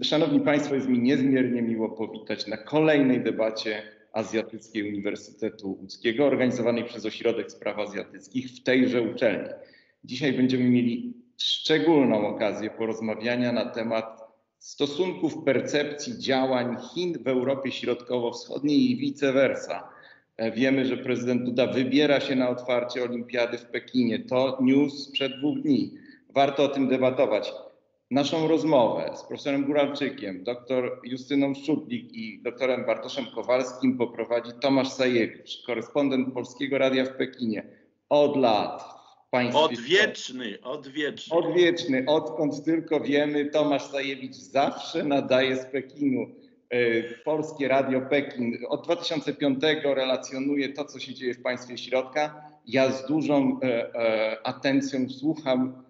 Szanowni Państwo, jest mi niezmiernie miło powitać na kolejnej debacie Azjatyckiej Uniwersytetu Łódzkiego, organizowanej przez Ośrodek Spraw Azjatyckich w tejże uczelni. Dzisiaj będziemy mieli szczególną okazję porozmawiania na temat stosunków, percepcji, działań Chin w Europie Środkowo-Wschodniej i vice versa. Wiemy, że prezydent Duda wybiera się na otwarcie olimpiady w Pekinie. To news sprzed 2 dni. Warto o tym debatować. Naszą rozmowę z profesorem Guralczykiem, dr Justyną Szczudlik i doktorem Bartoszem Kowalskim poprowadzi Tomasz Sajewicz, korespondent Polskiego Radia w Pekinie. Od lat w państwie... Odwieczny. Odkąd tylko wiemy, Tomasz Sajewicz zawsze nadaje z Pekinu. Polskie Radio Pekin od 2005 relacjonuje to, co się dzieje w państwie środka. Ja z dużą atencją słucham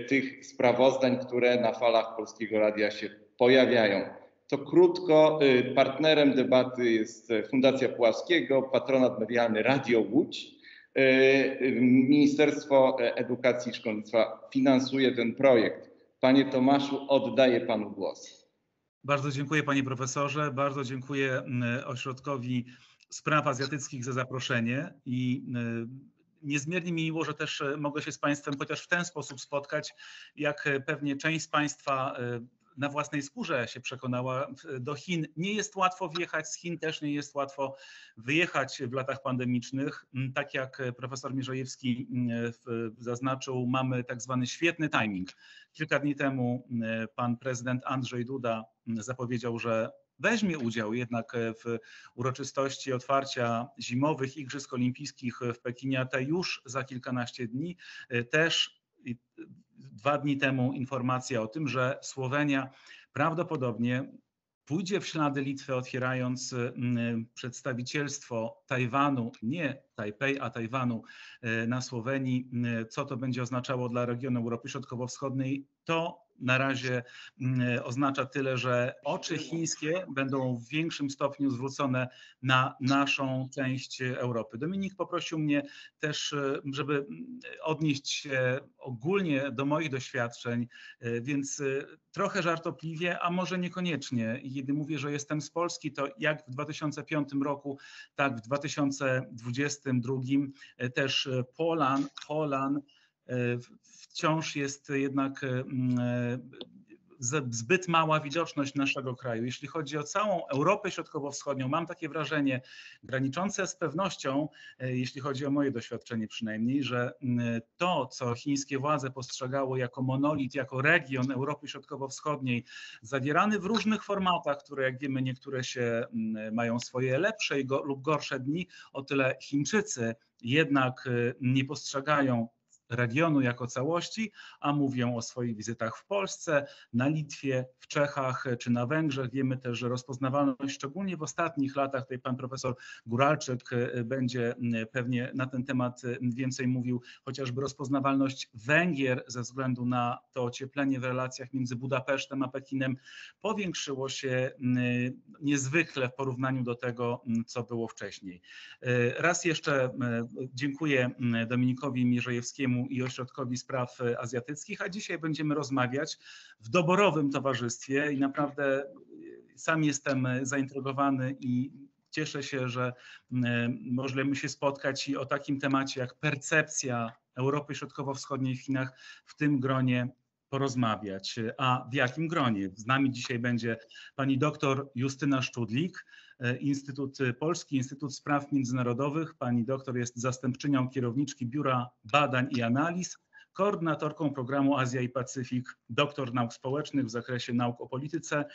tych sprawozdań, które na falach Polskiego Radia się pojawiają. To krótko, partnerem debaty jest Fundacja Puławskiego, patronat medialny Radio Łódź. Ministerstwo Edukacji i Szkolnictwa finansuje ten projekt. Panie Tomaszu, oddaję panu głos. Bardzo dziękuję panie profesorze, bardzo dziękuję Ośrodkowi Spraw Azjatyckich za zaproszenie i niezmiernie mi miło, że też mogę się z państwem chociaż w ten sposób spotkać, jak pewnie część z państwa na własnej skórze się przekonała, do Chin nie jest łatwo wjechać, z Chin też nie jest łatwo wyjechać w latach pandemicznych. Tak jak profesor Mierzejewski zaznaczył, mamy tak zwany świetny timing. Kilka dni temu pan prezydent Andrzej Duda zapowiedział, że weźmie udział jednak w uroczystości otwarcia zimowych Igrzysk Olimpijskich w Pekinie, a te już za kilkanaście dni. Też 2 dni temu informacja o tym, że Słowenia prawdopodobnie pójdzie w ślady Litwy, otwierając przedstawicielstwo Tajwanu, nie Tajpej, a Tajwanu na Słowenii. Co to będzie oznaczało dla regionu Europy Środkowo-Wschodniej? To na razie oznacza tyle, że oczy chińskie będą w większym stopniu zwrócone na naszą część Europy. Dominik poprosił mnie też, żeby odnieść się ogólnie do moich doświadczeń, więc trochę żartobliwie, a może niekoniecznie. Kiedy mówię, że jestem z Polski, to jak w 2005 roku, tak w 2022 też Polan wciąż jest jednak zbyt mała widoczność naszego kraju. Jeśli chodzi o całą Europę Środkowo-Wschodnią, mam takie wrażenie, graniczące z pewnością, jeśli chodzi o moje doświadczenie przynajmniej, że to, co chińskie władze postrzegało jako monolit, jako region Europy Środkowo-Wschodniej, zawierany w różnych formatach, które jak wiemy niektóre się mają swoje lepsze lub gorsze dni, o tyle Chińczycy jednak nie postrzegają regionu jako całości, a mówią o swoich wizytach w Polsce, na Litwie, w Czechach czy na Węgrzech. Wiemy też, że rozpoznawalność, szczególnie w ostatnich latach, tutaj pan profesor Guralczyk będzie pewnie na ten temat więcej mówił, chociażby rozpoznawalność Węgier ze względu na to ocieplenie w relacjach między Budapesztem a Pekinem powiększyło się niezwykle w porównaniu do tego, co było wcześniej. Raz jeszcze dziękuję Dominikowi Mierzejewskiemu i Ośrodkowi Spraw Azjatyckich, a dzisiaj będziemy rozmawiać w doborowym towarzystwie i naprawdę sam jestem zaintrygowany i cieszę się, że możemy się spotkać i o takim temacie jak percepcja Europy Środkowo-Wschodniej w Chinach w tym gronie porozmawiać. A w jakim gronie? Z nami dzisiaj będzie pani doktor Justyna Szczudlik, Polski Instytut Spraw Międzynarodowych. Pani doktor jest zastępczynią kierowniczki Biura Badań i Analiz, koordynatorką programu Azja i Pacyfik, doktor nauk społecznych w zakresie nauk o polityce.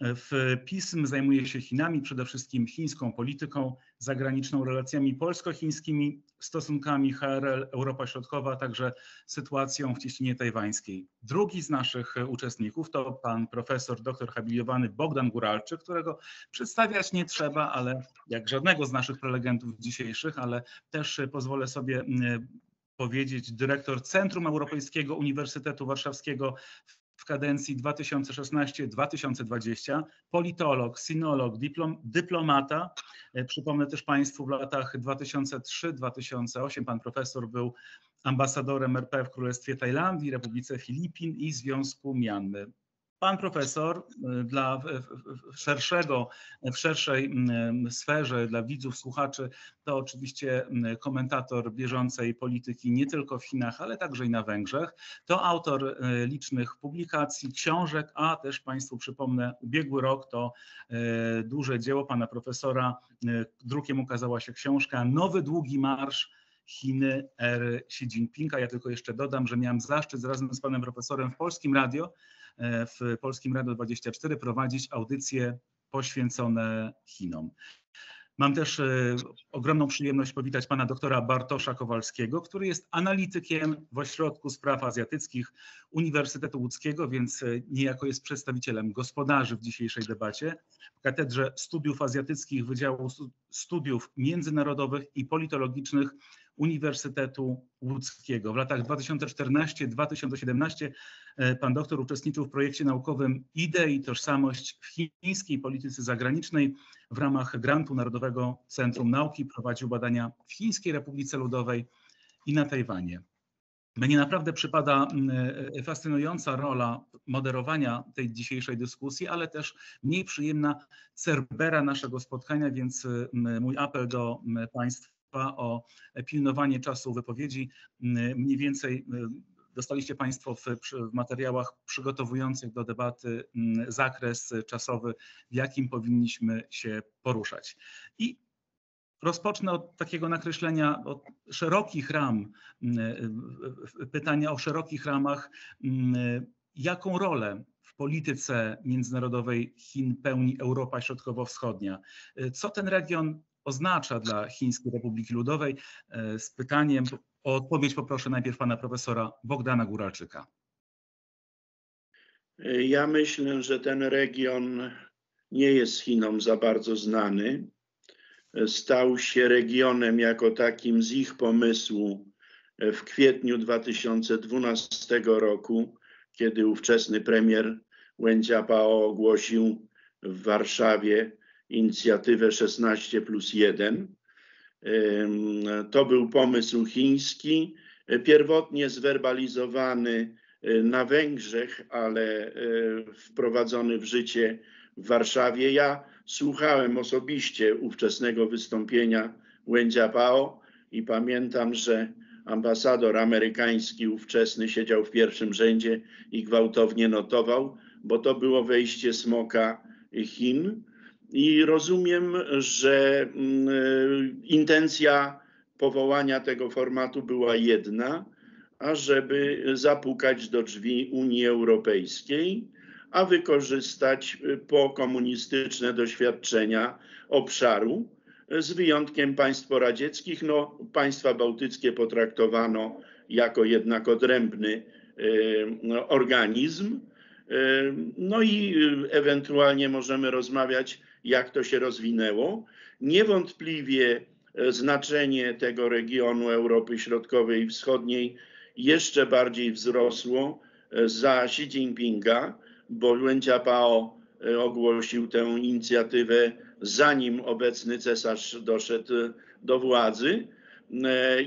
W PISM zajmuje się Chinami, przede wszystkim chińską polityką zagraniczną, relacjami polsko-chińskimi, stosunkami HRL, Europa Środkowa, a także sytuacją w cieśninie tajwańskiej. Drugi z naszych uczestników to pan profesor doktor habilitowany Bogdan Guralczyk, którego przedstawiać nie trzeba, ale jak żadnego z naszych prelegentów dzisiejszych, ale też pozwolę sobie powiedzieć, dyrektor Centrum Europejskiego Uniwersytetu Warszawskiego w kadencji 2016-2020, politolog, sinolog, dyplomata. Przypomnę też państwu, w latach 2003-2008 pan profesor był ambasadorem RP w Królestwie Tajlandii, Republice Filipin i Związku Mianmy. Pan profesor dla w szerszej sferze, dla widzów, słuchaczy, to oczywiście komentator bieżącej polityki nie tylko w Chinach, ale także i na Węgrzech. To autor licznych publikacji, książek, a też Państwu przypomnę, ubiegły rok to duże dzieło pana profesora. Drukiem ukazała się książka Nowy Długi Marsz Chiny ery Xi Jinpinga. Ja tylko jeszcze dodam, że miałem zaszczyt razem z panem profesorem w Polskim Radio 24 prowadzić audycje poświęcone Chinom. Mam też ogromną przyjemność powitać pana doktora Bartosza Kowalskiego, który jest analitykiem w Ośrodku Spraw Azjatyckich Uniwersytetu Łódzkiego, więc niejako jest przedstawicielem gospodarzy w dzisiejszej debacie. W Katedrze Studiów Azjatyckich Wydziału Studiów Międzynarodowych i Politologicznych Uniwersytetu Łódzkiego. W latach 2014-2017 pan doktor uczestniczył w projekcie naukowym Idee i tożsamość w chińskiej polityce zagranicznej. W ramach grantu Narodowego Centrum Nauki prowadził badania w Chińskiej Republice Ludowej i na Tajwanie. Mnie naprawdę przypada fascynująca rola moderowania tej dzisiejszej dyskusji, ale też mniej przyjemna cerbera naszego spotkania, więc mój apel do Państwa o pilnowanie czasu wypowiedzi. Mniej więcej dostaliście Państwo w materiałach przygotowujących do debaty zakres czasowy, w jakim powinniśmy się poruszać. I rozpocznę od takiego nakreślenia od szerokich ram, pytania o szerokich ramach. Jaką rolę w polityce międzynarodowej Chin pełni Europa Środkowo-Wschodnia? Co ten region oznacza dla Chińskiej Republiki Ludowej? Z pytaniem o odpowiedź poproszę najpierw pana profesora Bogdana Góralczyka. Ja myślę, że ten region nie jest Chinom za bardzo znany. Stał się regionem jako takim z ich pomysłu w kwietniu 2012 roku, kiedy ówczesny premier Wen Jiabao ogłosił w Warszawie inicjatywę 16+1. To był pomysł chiński, pierwotnie zwerbalizowany na Węgrzech, ale wprowadzony w życie w Warszawie. Ja słuchałem osobiście ówczesnego wystąpienia Wen Jiabao i pamiętam, że ambasador amerykański ówczesny siedział w pierwszym rzędzie i gwałtownie notował, bo to było wejście smoka Chin. I rozumiem, że intencja powołania tego formatu była jedna, ażeby zapukać do drzwi Unii Europejskiej, a wykorzystać pokomunistyczne doświadczenia obszaru, z wyjątkiem państw poradzieckich. No, państwa bałtyckie potraktowano jako jednak odrębny organizm. No i ewentualnie możemy rozmawiać, jak to się rozwinęło. Niewątpliwie znaczenie tego regionu Europy Środkowej i Wschodniej jeszcze bardziej wzrosło za Xi Jinpinga, bo Wen Jiabao ogłosił tę inicjatywę, zanim obecny cesarz doszedł do władzy,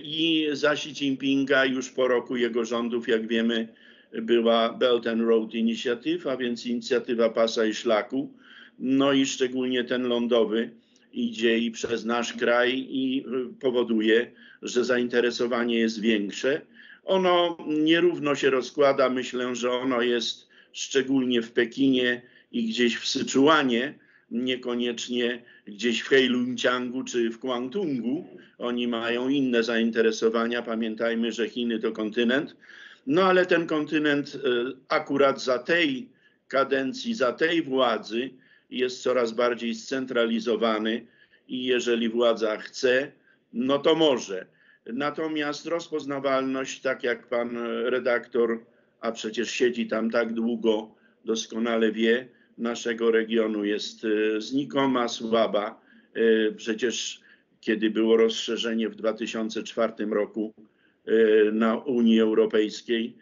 i za Xi Jinpinga już po roku jego rządów, jak wiemy, była Belt and Road Initiative, a więc inicjatywa pasa i szlaku. No i szczególnie ten lądowy idzie i przez nasz kraj i powoduje, że zainteresowanie jest większe. Ono nierówno się rozkłada. Myślę, że ono jest szczególnie w Pekinie i gdzieś w Syczuanie, niekoniecznie gdzieś w Heilongjiangu czy w Guangdongu. Oni mają inne zainteresowania. Pamiętajmy, że Chiny to kontynent. No ale ten kontynent akurat za tej kadencji, za tej władzy jest coraz bardziej scentralizowany i jeżeli władza chce, no to może. Natomiast rozpoznawalność, tak jak pan redaktor, a przecież siedzi tam tak długo, doskonale wie, naszego regionu jest znikoma, słaba. Przecież kiedy było rozszerzenie w 2004 roku na Unii Europejskiej,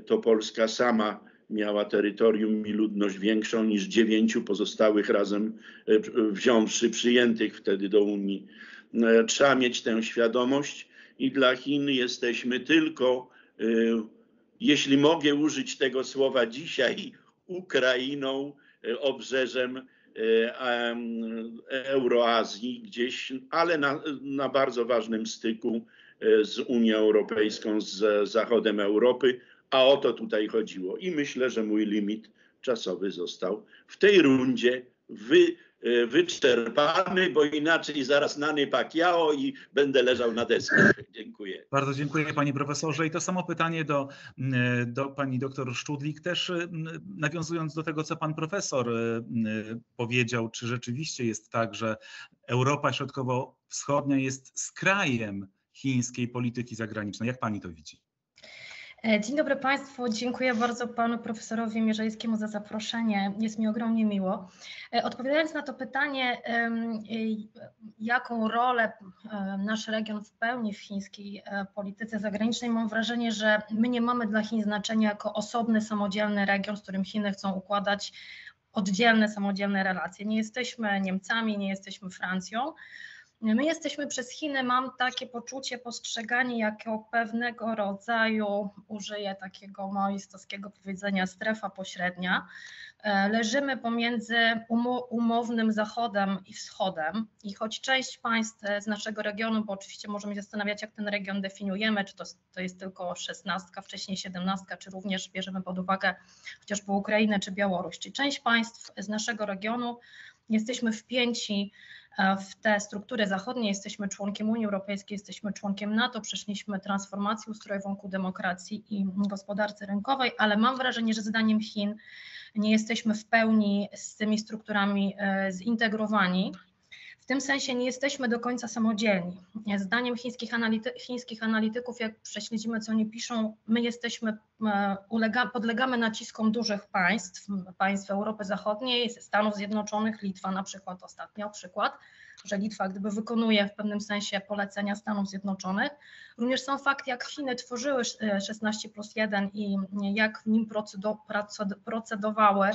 to Polska sama miała terytorium i ludność większą niż 9 pozostałych razem wziąwszy, przyjętych wtedy do Unii. Trzeba mieć tę świadomość i dla Chin jesteśmy tylko, jeśli mogę użyć tego słowa dzisiaj, Ukrainą, obrzeżem Euroazji gdzieś, ale na bardzo ważnym styku z Unią Europejską, z zachodem Europy, a o to tutaj chodziło. I myślę, że mój limit czasowy został w tej rundzie wyczerpany, bo inaczej zaraz Manny Pacquiao i będę leżał na deskach. Dziękuję. Bardzo dziękuję panie profesorze i to samo pytanie do pani doktor Szczudlik, też nawiązując do tego, co pan profesor powiedział, czy rzeczywiście jest tak, że Europa Środkowo-Wschodnia jest skrajem chińskiej polityki zagranicznej? Jak pani to widzi? Dzień dobry Państwu, dziękuję bardzo panu profesorowi Mierzejskiemu za zaproszenie, jest mi ogromnie miło. Odpowiadając na to pytanie, jaką rolę nasz region pełni w chińskiej polityce zagranicznej, mam wrażenie, że my nie mamy dla Chin znaczenia jako osobny, samodzielny region, z którym Chiny chcą układać oddzielne, samodzielne relacje. Nie jesteśmy Niemcami, nie jesteśmy Francją. My jesteśmy przez Chiny, mam takie poczucie, postrzegani jako pewnego rodzaju, użyję takiego maoistowskiego powiedzenia, strefa pośrednia. Leżymy pomiędzy umownym Zachodem i Wschodem i choć część państw z naszego regionu, bo oczywiście możemy się zastanawiać, jak ten region definiujemy, czy to jest tylko 16, wcześniej 17, czy również bierzemy pod uwagę chociażby Ukrainę czy Białoruś, czy część państw z naszego regionu jesteśmy wpięci w te struktury zachodnie, jesteśmy członkiem Unii Europejskiej, jesteśmy członkiem NATO, przeszliśmy transformację ustrojową ku demokracji i gospodarce rynkowej, ale mam wrażenie, że zdaniem Chin nie jesteśmy w pełni z tymi strukturami zintegrowani. W tym sensie nie jesteśmy do końca samodzielni. Zdaniem chińskich analityków, jak prześledzimy, co oni piszą, my podlegamy naciskom dużych państw Europy Zachodniej, Stanów Zjednoczonych, Litwa na przykład, ostatnio przykład, że Litwa gdyby wykonuje w pewnym sensie polecenia Stanów Zjednoczonych. Również sam fakt, jak Chiny tworzyły 16+1 i jak w nim procedowały,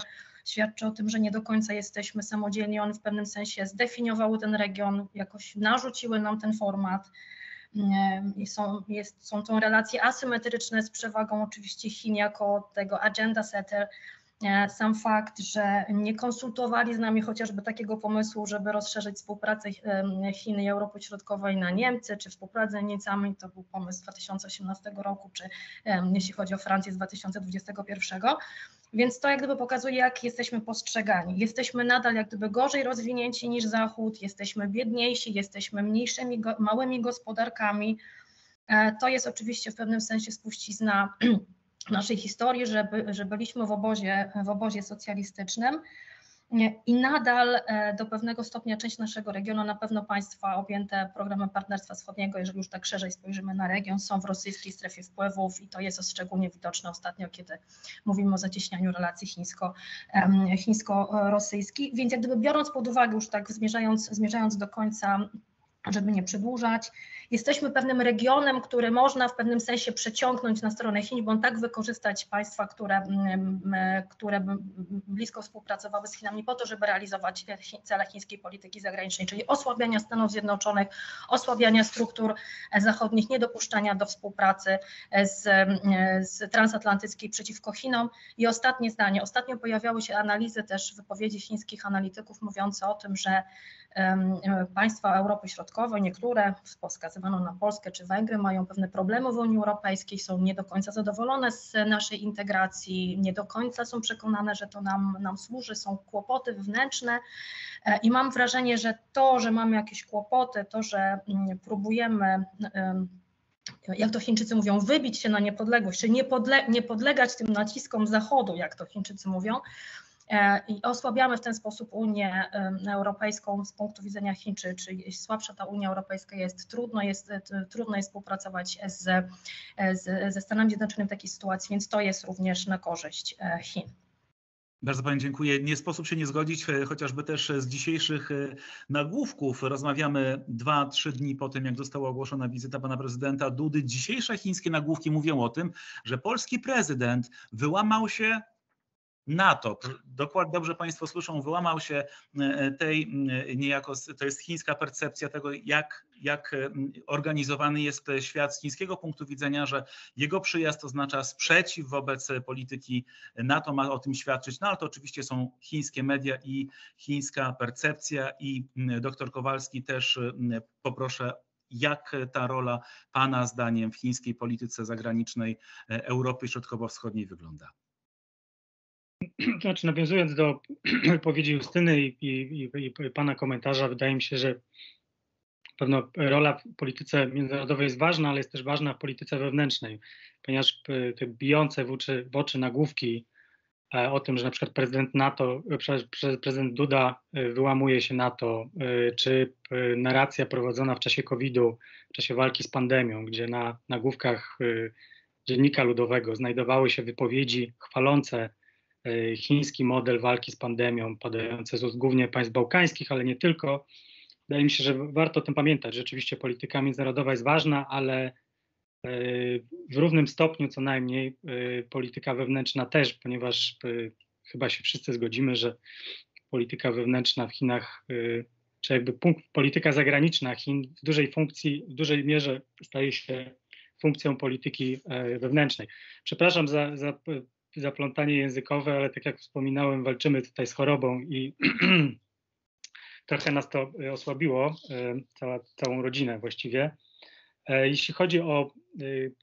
świadczy o tym, że nie do końca jesteśmy samodzielni. One w pewnym sensie zdefiniowały ten region, jakoś narzuciły nam ten format. Są to relacje asymetryczne z przewagą oczywiście Chin jako tego agenda setter. Sam fakt, że nie konsultowali z nami chociażby takiego pomysłu, żeby rozszerzyć współpracę Chin i Europy Środkowej na Niemcy, czy współpracę z Niemcami, to był pomysł z 2018 roku, czy jeśli chodzi o Francję z 2021. Więc to jak gdyby pokazuje, jak jesteśmy postrzegani. Jesteśmy nadal jak gdyby gorzej rozwinięci niż Zachód, jesteśmy biedniejsi, jesteśmy mniejszymi, małymi gospodarkami. To jest oczywiście w pewnym sensie spuścizna naszej historii, że byliśmy w obozie socjalistycznym i nadal do pewnego stopnia część naszego regionu, na pewno państwa objęte programem Partnerstwa Wschodniego, jeżeli już tak szerzej spojrzymy na region, są w rosyjskiej strefie wpływów i to jest szczególnie widoczne ostatnio, kiedy mówimy o zacieśnianiu relacji chińsko-rosyjskich. Więc jak gdyby biorąc pod uwagę, już tak zmierzając do końca, żeby nie przedłużać, jesteśmy pewnym regionem, który można w pewnym sensie przeciągnąć na stronę Chin, bo tak wykorzystać państwa, które blisko współpracowały z Chinami po to, żeby realizować cele chińskiej polityki zagranicznej, czyli osłabiania Stanów Zjednoczonych, osłabiania struktur zachodnich, niedopuszczania do współpracy z transatlantyckiej przeciwko Chinom. I ostatnie zdanie. Ostatnio pojawiały się analizy, też wypowiedzi chińskich analityków mówiące o tym, że państwa Europy Środkowej, niektóre, wskazywano na Polskę czy Węgry, mają pewne problemy w Unii Europejskiej, są nie do końca zadowolone z naszej integracji, nie do końca są przekonane, że to nam służy, są kłopoty wewnętrzne i mam wrażenie, że to, że mamy jakieś kłopoty, to, że próbujemy, jak to Chińczycy mówią, wybić się na niepodległość, czy nie podlegać tym naciskom Zachodu, jak to Chińczycy mówią, i osłabiamy w ten sposób Unię Europejską z punktu widzenia Chin, czy słabsza ta Unia Europejska jest, trudno jest współpracować ze Stanami Zjednoczonymi w takiej sytuacji, więc to jest również na korzyść Chin. Bardzo pani dziękuję. Nie sposób się nie zgodzić, chociażby też z dzisiejszych nagłówków. Rozmawiamy 2-3 dni po tym, jak została ogłoszona wizyta pana prezydenta Dudy. Dzisiejsze chińskie nagłówki mówią o tym, że polski prezydent wyłamał się NATO. Dokładnie dobrze Państwo słyszą, wyłamał się tej niejako, to jest chińska percepcja tego, jak organizowany jest świat z chińskiego punktu widzenia, że jego przyjazd oznacza sprzeciw wobec polityki NATO, ma o tym świadczyć, no ale to oczywiście są chińskie media i chińska percepcja i dr Kowalski też poproszę, jak ta rola Pana zdaniem w chińskiej polityce zagranicznej Europy Środkowo-Wschodniej wygląda? Znaczy, nawiązując do wypowiedzi Justyny i Pana komentarza, wydaje mi się, że pewno rola w polityce międzynarodowej jest ważna, ale jest też ważna w polityce wewnętrznej, ponieważ te bijące w oczy nagłówki o tym, że na przykład prezydent Duda wyłamuje się NATO, czy narracja prowadzona w czasie COVID-u, w czasie walki z pandemią, gdzie na nagłówkach Dziennika Ludowego znajdowały się wypowiedzi chwalące chiński model walki z pandemią, padające z ust głównie państw bałkańskich, ale nie tylko. Wydaje mi się, że warto o tym pamiętać. Rzeczywiście polityka międzynarodowa jest ważna, ale w równym stopniu co najmniej polityka wewnętrzna też, ponieważ chyba się wszyscy zgodzimy, że polityka wewnętrzna w Chinach, czy jakby polityka zagraniczna Chin w dużej mierze staje się funkcją polityki wewnętrznej. Przepraszam za zaplątanie językowe, ale tak jak wspominałem, walczymy tutaj z chorobą i trochę nas to osłabiło, całą rodzinę właściwie. Jeśli chodzi o,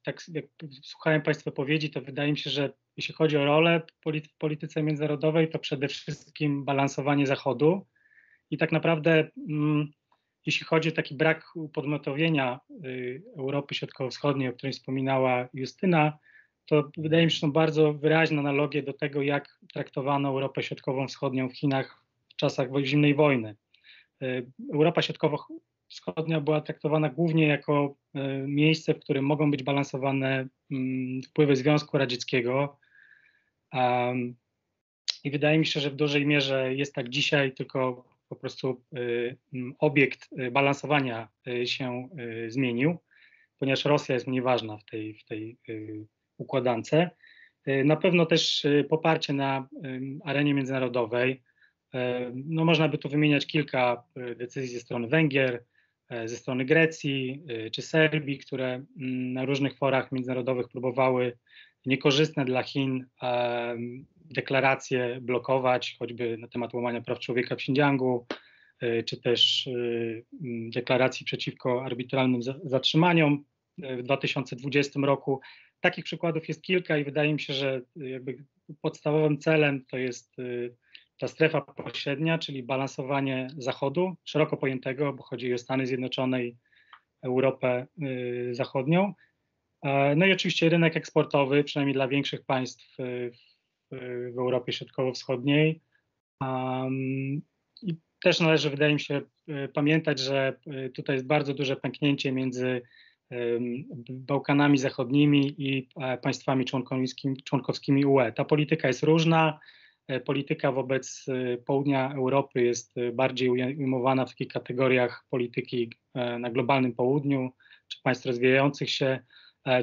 tak jak słuchałem Państwa wypowiedzi, to wydaje mi się, że jeśli chodzi o rolę w polityce międzynarodowej, to przede wszystkim balansowanie Zachodu i tak naprawdę jeśli chodzi o taki brak upodmiotowienia Europy Środkowo-Wschodniej, o którym wspominała Justyna, to wydaje mi się, że są bardzo wyraźne analogie do tego, jak traktowano Europę Środkowo-Wschodnią w Chinach w czasach zimnej wojny. Europa Środkowo-Wschodnia była traktowana głównie jako miejsce, w którym mogą być balansowane wpływy Związku Radzieckiego. I wydaje mi się, że w dużej mierze jest tak dzisiaj, tylko po prostu obiekt balansowania się zmienił, ponieważ Rosja jest mniej ważna w tej układance. Na pewno też poparcie na arenie międzynarodowej. No, można by tu wymieniać kilka decyzji ze strony Węgier, ze strony Grecji czy Serbii, które na różnych forach międzynarodowych próbowały niekorzystne dla Chin deklaracje blokować, choćby na temat łamania praw człowieka w Xinjiangu, czy też deklaracji przeciwko arbitralnym zatrzymaniom w 2020 roku. Takich przykładów jest kilka i wydaje mi się, że jakby podstawowym celem to jest ta strefa pośrednia, czyli balansowanie Zachodu, szeroko pojętego, bo chodzi o Stany Zjednoczone i Europę Zachodnią. No i oczywiście rynek eksportowy, przynajmniej dla większych państw w Europie Środkowo-Wschodniej. I też należy, wydaje mi się, pamiętać, że tutaj jest bardzo duże pęknięcie między Bałkanami Zachodnimi i państwami członkowskimi UE. Ta polityka jest różna. Polityka wobec południa Europy jest bardziej ujmowana w takich kategoriach polityki na globalnym południu, czy państw rozwijających się.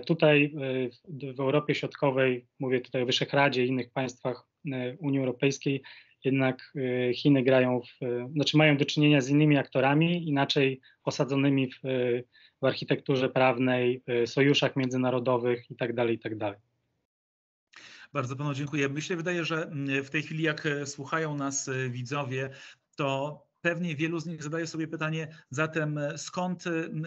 Tutaj w Europie Środkowej, mówię tutaj o Wyszehradzie i innych państwach Unii Europejskiej, jednak Chiny mają do czynienia z innymi aktorami, inaczej osadzonymi w architekturze prawnej, sojuszach międzynarodowych itd., itd. Bardzo panu dziękuję. Wydaje, że w tej chwili, jak słuchają nas widzowie, to pewnie wielu z nich zadaje sobie pytanie, zatem skąd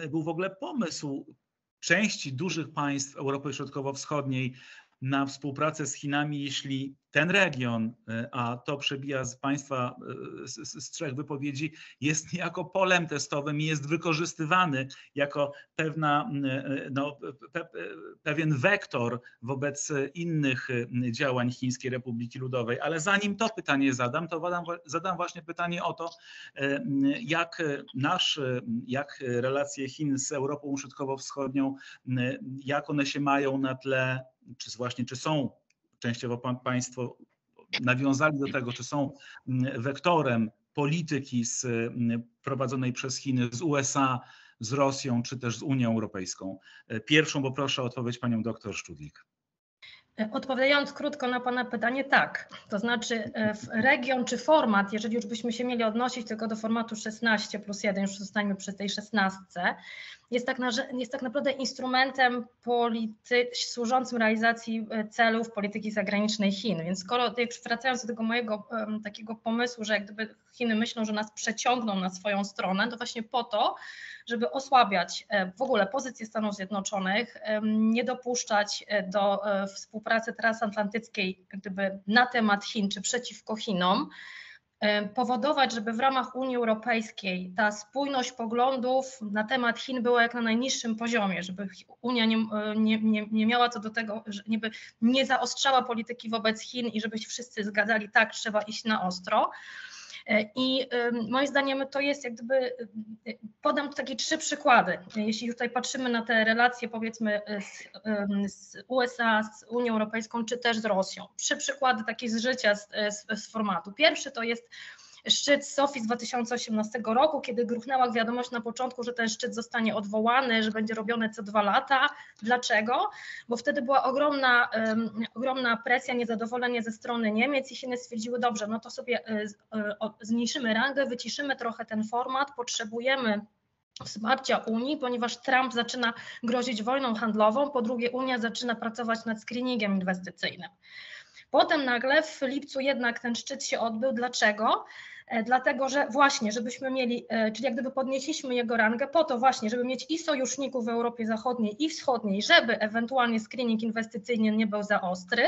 był w ogóle pomysł części dużych państw Europy Środkowo-Wschodniej na współpracę z Chinami, jeśli ten region, a to przebija z Państwa z trzech wypowiedzi, jest niejako polem testowym i jest wykorzystywany jako pewien wektor wobec innych działań Chińskiej Republiki Ludowej. Ale zanim to pytanie zadam, to zadam właśnie pytanie o to, jak relacje Chin z Europą Środkowo-Wschodnią, jak one się mają na tle, czy są częściowo Państwo nawiązali do tego, czy są wektorem polityki prowadzonej przez Chiny z USA, z Rosją, czy też z Unią Europejską. Pierwszą poproszę o odpowiedź panią dr Szczudlik. Odpowiadając krótko na Pana pytanie, tak. To znaczy region czy format, jeżeli już byśmy się mieli odnosić tylko do formatu 16+1, już zostańmy przy tej 16, jest tak naprawdę instrumentem służącym realizacji celów polityki zagranicznej Chin. Więc skoro, wracając do tego mojego takiego pomysłu, że jak gdyby Chiny myślą, że nas przeciągną na swoją stronę, to właśnie po to, żeby osłabiać w ogóle pozycję Stanów Zjednoczonych, nie dopuszczać do współpracy transatlantyckiej jak gdyby na temat Chin czy przeciwko Chinom, powodować, żeby w ramach Unii Europejskiej ta spójność poglądów na temat Chin była jak na najniższym poziomie, żeby Unia nie miała co do tego, żeby nie zaostrzała polityki wobec Chin i żeby się wszyscy zgadzali, tak, trzeba iść na ostro. I moim zdaniem to jest jak gdyby, podam takie 3 przykłady. Jeśli tutaj patrzymy na te relacje powiedzmy z USA, z Unią Europejską, czy też z Rosją. 3 przykłady takie z życia, z formatu. Pierwszy to jest szczyt Sofii z 2018 roku, kiedy gruchnęła wiadomość na początku, że ten szczyt zostanie odwołany, że będzie robione co 2 lata. Dlaczego? Bo wtedy była ogromna presja, niezadowolenie ze strony Niemiec i Chiny stwierdziły, dobrze, no to sobie zmniejszymy rangę, wyciszymy trochę ten format, potrzebujemy wsparcia Unii, ponieważ Trump zaczyna grozić wojną handlową, po drugie Unia zaczyna pracować nad screeningiem inwestycyjnym. Potem nagle w lipcu jednak ten szczyt się odbył. Dlaczego? Dlatego, że właśnie, żebyśmy mieli, czyli jak gdyby podnieśliśmy jego rangę po to właśnie, żeby mieć i sojuszników w Europie Zachodniej i Wschodniej, żeby ewentualnie screening inwestycyjny nie był za ostry.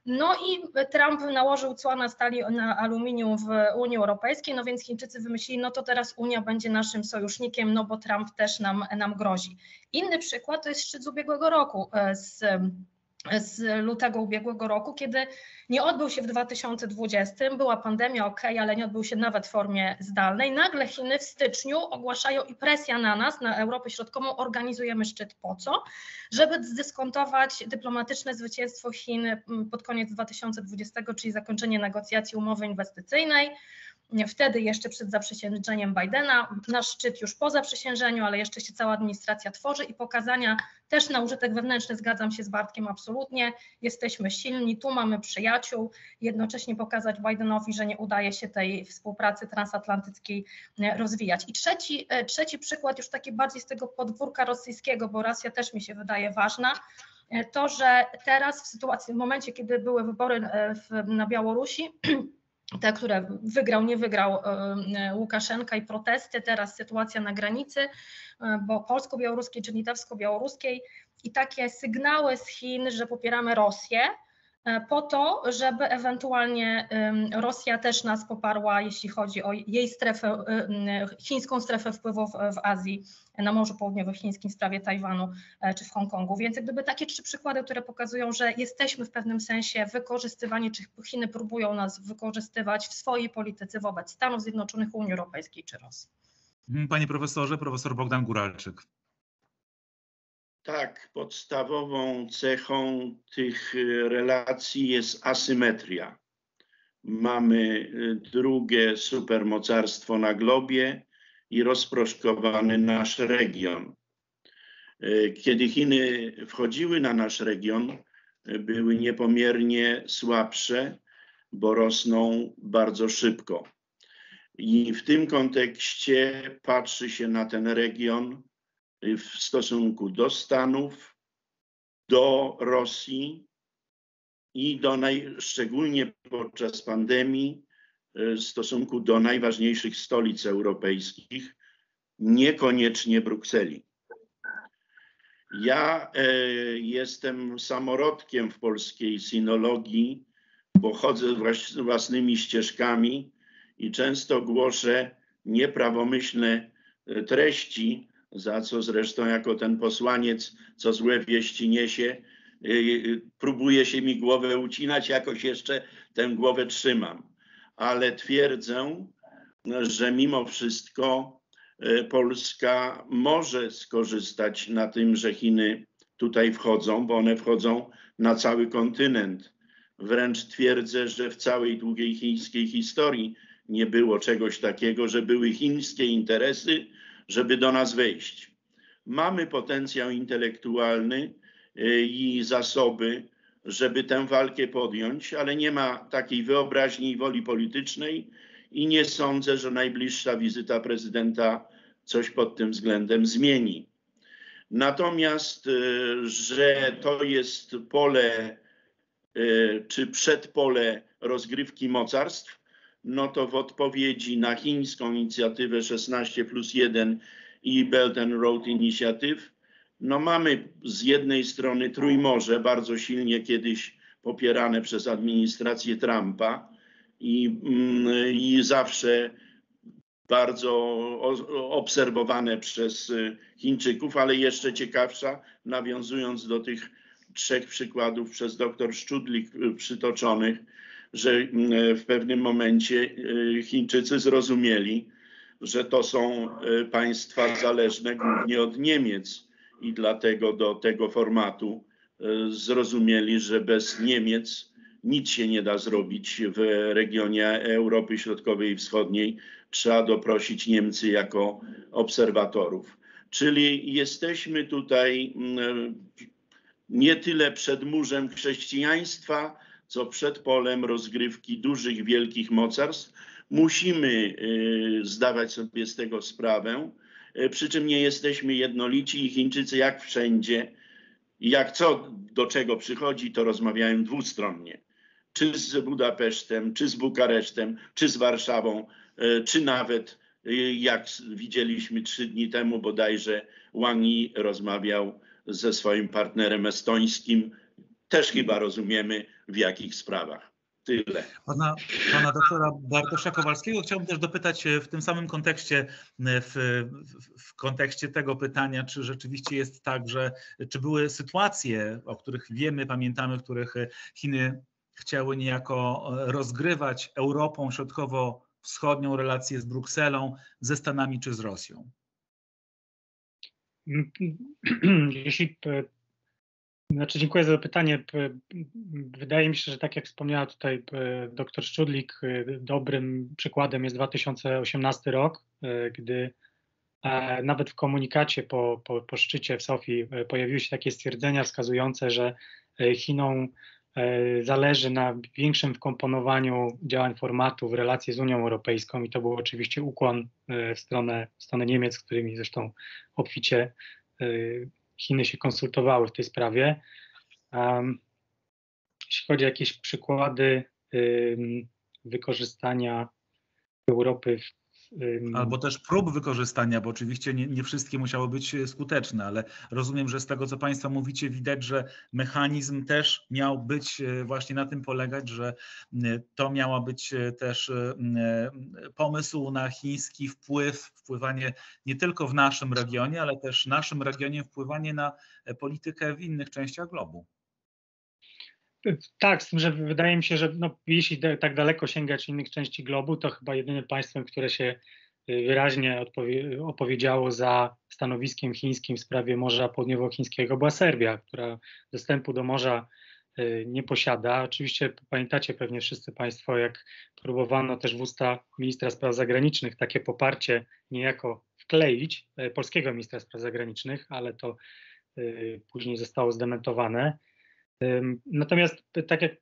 No i Trump nałożył cła na stali, na aluminium w Unii Europejskiej, no więc Chińczycy wymyślili, no to teraz Unia będzie naszym sojusznikiem, no bo Trump też nam grozi. Inny przykład to jest szczyt z ubiegłego roku, z lutego ubiegłego roku, kiedy nie odbył się w 2020, była pandemia, ale nie odbył się nawet w formie zdalnej. Nagle Chiny w styczniu ogłaszają i presja na nas, na Europę Środkową, organizujemy szczyt po co? Żeby zdyskontować dyplomatyczne zwycięstwo Chin pod koniec 2020, czyli zakończenie negocjacji umowy inwestycyjnej. Wtedy jeszcze przed zaprzysiężeniem Bidena, nasz szczyt już po zaprzysiężeniu, ale jeszcze się cała administracja tworzy i pokazania też na użytek wewnętrzny, zgadzam się z Bartkiem absolutnie, jesteśmy silni, tu mamy przyjaciół, jednocześnie pokazać Bidenowi, że nie udaje się tej współpracy transatlantyckiej rozwijać. I trzeci przykład już taki bardziej z tego podwórka rosyjskiego, bo Rosja też mi się wydaje ważna, to, że teraz w momencie, kiedy były wybory na Białorusi, te, które wygrał, nie wygrał Łukaszenka i protesty, teraz sytuacja na granicy, bo polsko-białoruskiej czy litewsko-białoruskiej i takie sygnały z Chin, że popieramy Rosję, po to, żeby ewentualnie Rosja też nas poparła, jeśli chodzi o jej strefę, chińską strefę wpływów w Azji, na Morzu Południowochińskim, w sprawie Tajwanu czy w Hongkongu. Więc jak gdyby takie 3 przykłady, które pokazują, że jesteśmy w pewnym sensie wykorzystywani, czy Chiny próbują nas wykorzystywać w swojej polityce wobec Stanów Zjednoczonych, Unii Europejskiej czy Rosji. Panie profesorze, profesor Bogdan Guralczyk. Tak, podstawową cechą tych relacji jest asymetria. Mamy drugie supermocarstwo na globie i rozproszkowany nasz region. Kiedy Chiny wchodziły na nasz region, były niepomiernie słabsze, bo rosną bardzo szybko. I w tym kontekście patrzy się na ten region w stosunku do Stanów, do Rosji i szczególnie podczas pandemii w stosunku do najważniejszych stolic europejskich, niekoniecznie Brukseli. Ja jestem samorodkiem w polskiej sinologii, bo chodzę własnymi ścieżkami i często głoszę nieprawomyślne treści, za co zresztą jako ten posłaniec, co złe wieści niesie, próbuje się mi głowę ucinać, jakoś jeszcze tę głowę trzymam. Ale twierdzę, że mimo wszystko Polska może skorzystać na tym, że Chiny tutaj wchodzą, bo one wchodzą na cały kontynent. Wręcz twierdzę, że w całej długiej chińskiej historii nie było czegoś takiego, że były chińskie interesy, żeby do nas wejść. Mamy potencjał intelektualny i zasoby, żeby tę walkę podjąć, ale nie ma takiej wyobraźni i woli politycznej i nie sądzę, że najbliższa wizyta prezydenta coś pod tym względem zmieni. Natomiast, że to jest pole czy przedpole rozgrywki mocarstw, no to w odpowiedzi na chińską inicjatywę 16+1 i Belt and Road Initiative, no mamy z jednej strony Trójmorze, bardzo silnie kiedyś popierane przez administrację Trumpa i zawsze bardzo obserwowane przez Chińczyków, ale jeszcze ciekawsza, nawiązując do tych 3 przykładów przez dr Szczudlik przytoczonych, że w pewnym momencie Chińczycy zrozumieli, że to są państwa zależne głównie od Niemiec i dlatego do tego formatu zrozumieli, że bez Niemiec nic się nie da zrobić w regionie Europy Środkowej i Wschodniej. Trzeba doprosić Niemcy jako obserwatorów. Czyli jesteśmy tutaj nie tyle przed murzem chrześcijaństwa, co przed polem rozgrywki dużych, wielkich mocarstw. Musimy zdawać sobie z tego sprawę, przy czym nie jesteśmy jednolici i Chińczycy jak wszędzie, jak co do czego przychodzi, to rozmawiają dwustronnie. Czy z Budapesztem, czy z Bukaresztem, czy z Warszawą, czy nawet, jak widzieliśmy 3 dni temu bodajże, Wang Yi rozmawiał ze swoim partnerem estońskim. Też chyba rozumiemy, w jakich sprawach. Tyle. Pana doktora Bartosza Kowalskiego chciałbym też dopytać w tym samym kontekście, w kontekście tego pytania, czy rzeczywiście jest tak, że czy były sytuacje, o których wiemy, pamiętamy, w których Chiny chciały niejako rozgrywać Europą Środkowo-Wschodnią relację z Brukselą, ze Stanami czy z Rosją? Dziękuję za to pytanie. Wydaje mi się, że tak jak wspomniała tutaj dr Szczudlik, dobrym przykładem jest 2018 rok, gdy nawet w komunikacie po szczycie w Sofii pojawiły się takie stwierdzenia wskazujące, że Chinom zależy na większym wkomponowaniu działań formatu w relacje z Unią Europejską i to był oczywiście ukłon w stronę Niemiec, z którymi zresztą obficie Chiny się konsultowały w tej sprawie. Jeśli chodzi o jakieś przykłady wykorzystania Europy albo też prób wykorzystania, bo oczywiście nie wszystkie musiały być skuteczne, ale rozumiem, że z tego, co Państwo mówicie, widać, że mechanizm też miał być właśnie na tym polegać, że to miała być też pomysł na chiński wpływanie nie tylko w naszym regionie, ale też w naszym regionie wpływanie na politykę w innych częściach globu. Tak, z tym, że wydaje mi się, że jeśli tak daleko sięgać innych części globu, to chyba jedynym państwem, które się wyraźnie opowiedziało za stanowiskiem chińskim w sprawie Morza Południowochińskiego, była Serbia, która dostępu do morza nie posiada. Oczywiście pamiętacie pewnie wszyscy Państwo, jak próbowano też w usta ministra spraw zagranicznych takie poparcie niejako wkleić, polskiego ministra spraw zagranicznych, ale to później zostało zdementowane. Natomiast tak jak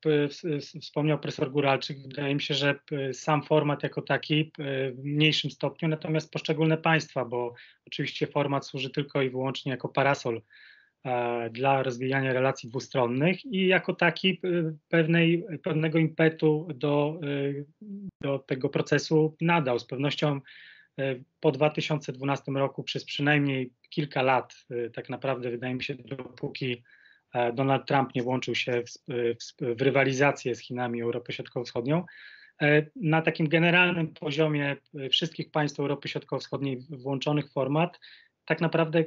wspomniał profesor Guralczyk, wydaje mi się, że sam format jako taki w mniejszym stopniu, natomiast poszczególne państwa, bo oczywiście format służy tylko i wyłącznie jako parasol dla rozwijania relacji dwustronnych i jako taki pewnego impetu do tego procesu nadał. Z pewnością po 2012 roku przez przynajmniej kilka lat, tak naprawdę wydaje mi się, dopóki Donald Trump nie włączył się w rywalizację z Chinami Europy Środkowo-Wschodnią, na takim generalnym poziomie wszystkich państw Europy Środkowo-Wschodniej włączonych w format, tak naprawdę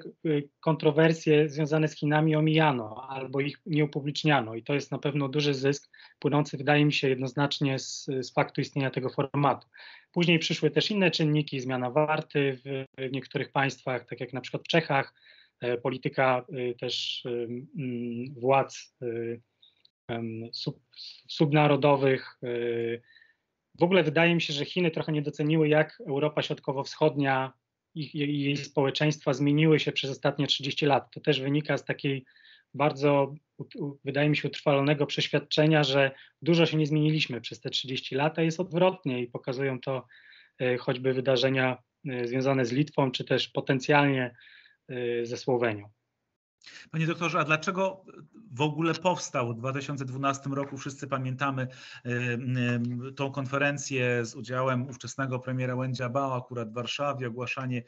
kontrowersje związane z Chinami omijano albo ich nie upubliczniano i to jest na pewno duży zysk płynący, wydaje mi się, jednoznacznie z faktu istnienia tego formatu. Później przyszły też inne czynniki, zmiana warty w niektórych państwach, tak jak na przykład w Czechach, polityka też władz subnarodowych. W ogóle wydaje mi się, że Chiny trochę nie doceniły, jak Europa Środkowo-Wschodnia i jej społeczeństwa zmieniły się przez ostatnie 30 lat. To też wynika z takiej bardzo, wydaje mi się, utrwalonego przeświadczenia, że dużo się nie zmieniliśmy przez te 30 lat, a jest odwrotnie i pokazują to choćby wydarzenia związane z Litwą, czy też potencjalnie ze Słowenią. Panie doktorze, a dlaczego w ogóle powstał w 2012 roku, wszyscy pamiętamy tą konferencję z udziałem ówczesnego premiera Wen Jiabao akurat w Warszawie, ogłaszanie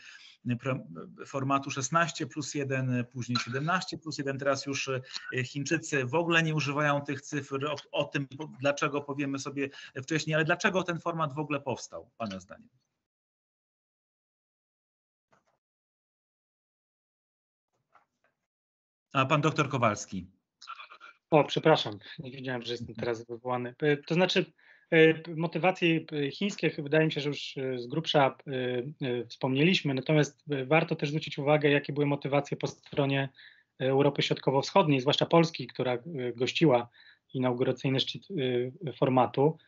formatu 16+1, później 17+1, teraz już Chińczycy w ogóle nie używają tych cyfr, o tym dlaczego powiemy sobie wcześniej, ale dlaczego ten format w ogóle powstał, Pana zdaniem? A pan doktor Kowalski. O, przepraszam, nie wiedziałem, że jestem teraz wywołany. To znaczy motywacje chińskie wydaje mi się, że już z grubsza wspomnieliśmy, natomiast warto też zwrócić uwagę, jakie były motywacje po stronie Europy Środkowo-Wschodniej, zwłaszcza Polski, która gościła inauguracyjny szczyt formatu.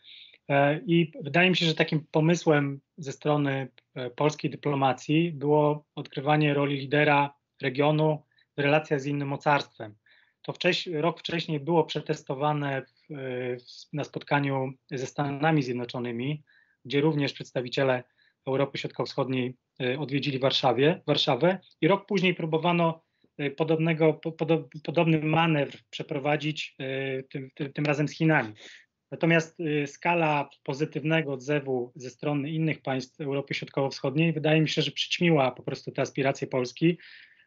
I wydaje mi się, że takim pomysłem ze strony polskiej dyplomacji było odgrywanie roli lidera regionu w relacjach z innym mocarstwem. To rok wcześniej było przetestowane na spotkaniu ze Stanami Zjednoczonymi, gdzie również przedstawiciele Europy Środkowo-Wschodniej odwiedzili Warszawę i rok później próbowano podobny manewr przeprowadzić tym razem z Chinami. Natomiast skala pozytywnego odzewu ze strony innych państw Europy Środkowo-Wschodniej wydaje mi się, że przyćmiła po prostu te aspiracje Polski,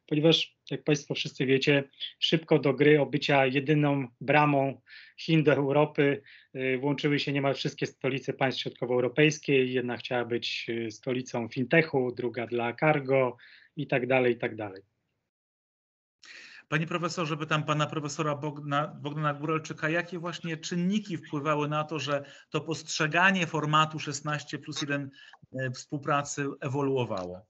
ponieważ, jak Państwo wszyscy wiecie, szybko do gry o bycia jedyną bramą Chin do Europy włączyły się niemal wszystkie stolice państw środkowoeuropejskich. Jedna chciała być stolicą fintechu, druga dla cargo i tak dalej, i tak dalej. Panie profesorze, pytam pana profesora Bogdana Góralczyka, jakie właśnie czynniki wpływały na to, że to postrzeganie formatu 16+1 współpracy ewoluowało?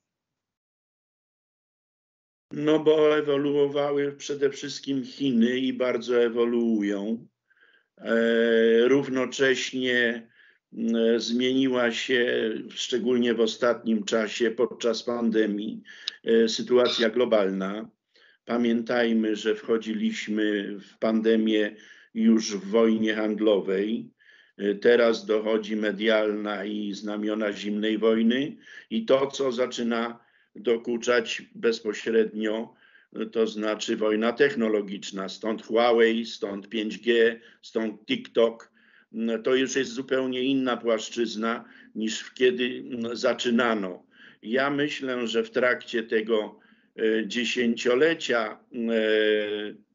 No bo ewoluowały przede wszystkim Chiny i bardzo ewoluują. Równocześnie zmieniła się, szczególnie w ostatnim czasie, podczas pandemii, sytuacja globalna. Pamiętajmy, że wchodziliśmy w pandemię już w wojnie handlowej. Teraz dochodzi medialna i znamiona zimnej wojny i to, co zaczyna dokuczać bezpośrednio, to znaczy wojna technologiczna. Stąd Huawei, stąd 5G, stąd TikTok. To już jest zupełnie inna płaszczyzna niż kiedy zaczynano. Ja myślę, że w trakcie tego dziesięciolecia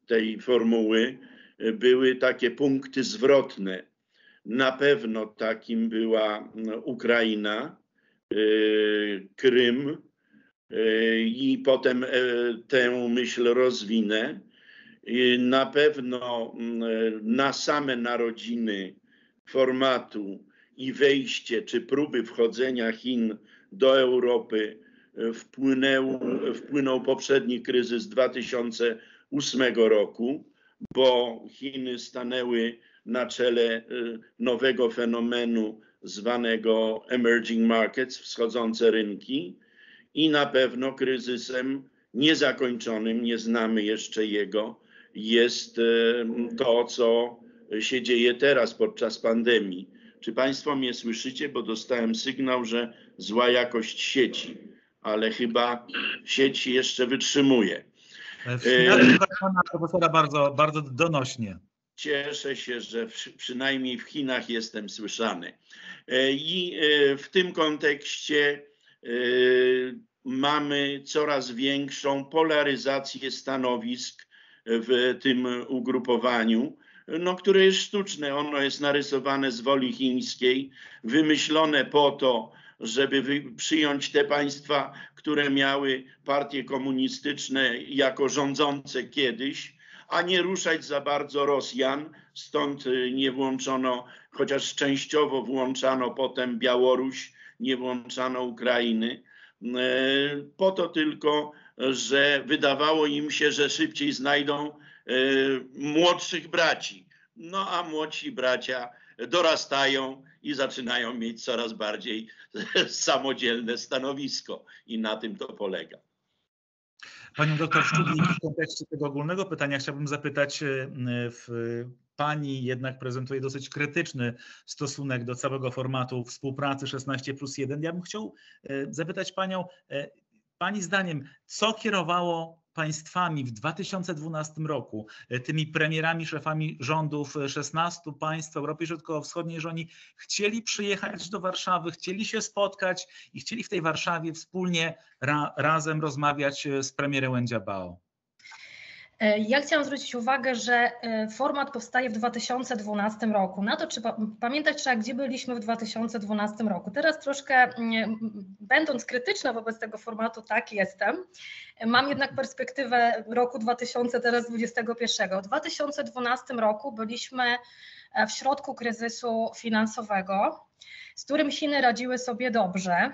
tej formuły były takie punkty zwrotne. Na pewno takim była Ukraina, Krym i potem tę myśl rozwinę. Na pewno na same narodziny formatu i wejście czy próby wchodzenia Chin do Europy wpłynął poprzedni kryzys 2008 roku, bo Chiny stanęły na czele nowego fenomenu zwanego emerging markets, wschodzące rynki, i na pewno kryzysem niezakończonym, nie znamy jeszcze jego, jest to, co się dzieje teraz podczas pandemii. Czy Państwo mnie słyszycie? Bo dostałem sygnał, że zła jakość sieci, ale chyba sieć jeszcze wytrzymuje. Pana profesora bardzo, bardzo donośnie. Cieszę się, że przynajmniej w Chinach jestem słyszany. I w tym kontekście mamy coraz większą polaryzację stanowisk w tym ugrupowaniu, no, które jest sztuczne. Ono jest narysowane z woli chińskiej, wymyślone po to, żeby przyjąć te państwa, które miały partie komunistyczne jako rządzące kiedyś, a nie ruszać za bardzo Rosjan. Stąd nie włączono, chociaż częściowo włączano potem Białoruś, nie włączano Ukrainy. Po to tylko, że wydawało im się, że szybciej znajdą młodszych braci. No a młodsi bracia dorastają i zaczynają mieć coraz bardziej samodzielne stanowisko i na tym to polega. Panią doktor Szczudlik, w kontekście tego ogólnego pytania chciałbym zapytać, Pani jednak prezentuje dosyć krytyczny stosunek do całego formatu współpracy 16+1. Ja bym chciał zapytać Panią, Pani zdaniem, co kierowało państwami w 2012 roku, tymi premierami, szefami rządów 16 państw Europy Środkowo-Wschodniej, że oni chcieli przyjechać do Warszawy, chcieli się spotkać i chcieli w tej Warszawie wspólnie razem rozmawiać z premierem Endziabao? Ja chciałam zwrócić uwagę, że format powstaje w 2012 roku. Na to trzeba pamiętać, gdzie byliśmy w 2012 roku. Teraz troszkę, będąc krytyczna wobec tego formatu, tak jestem. Mam jednak perspektywę roku 2021. W 2012 roku byliśmy w środku kryzysu finansowego, z którym Chiny radziły sobie dobrze.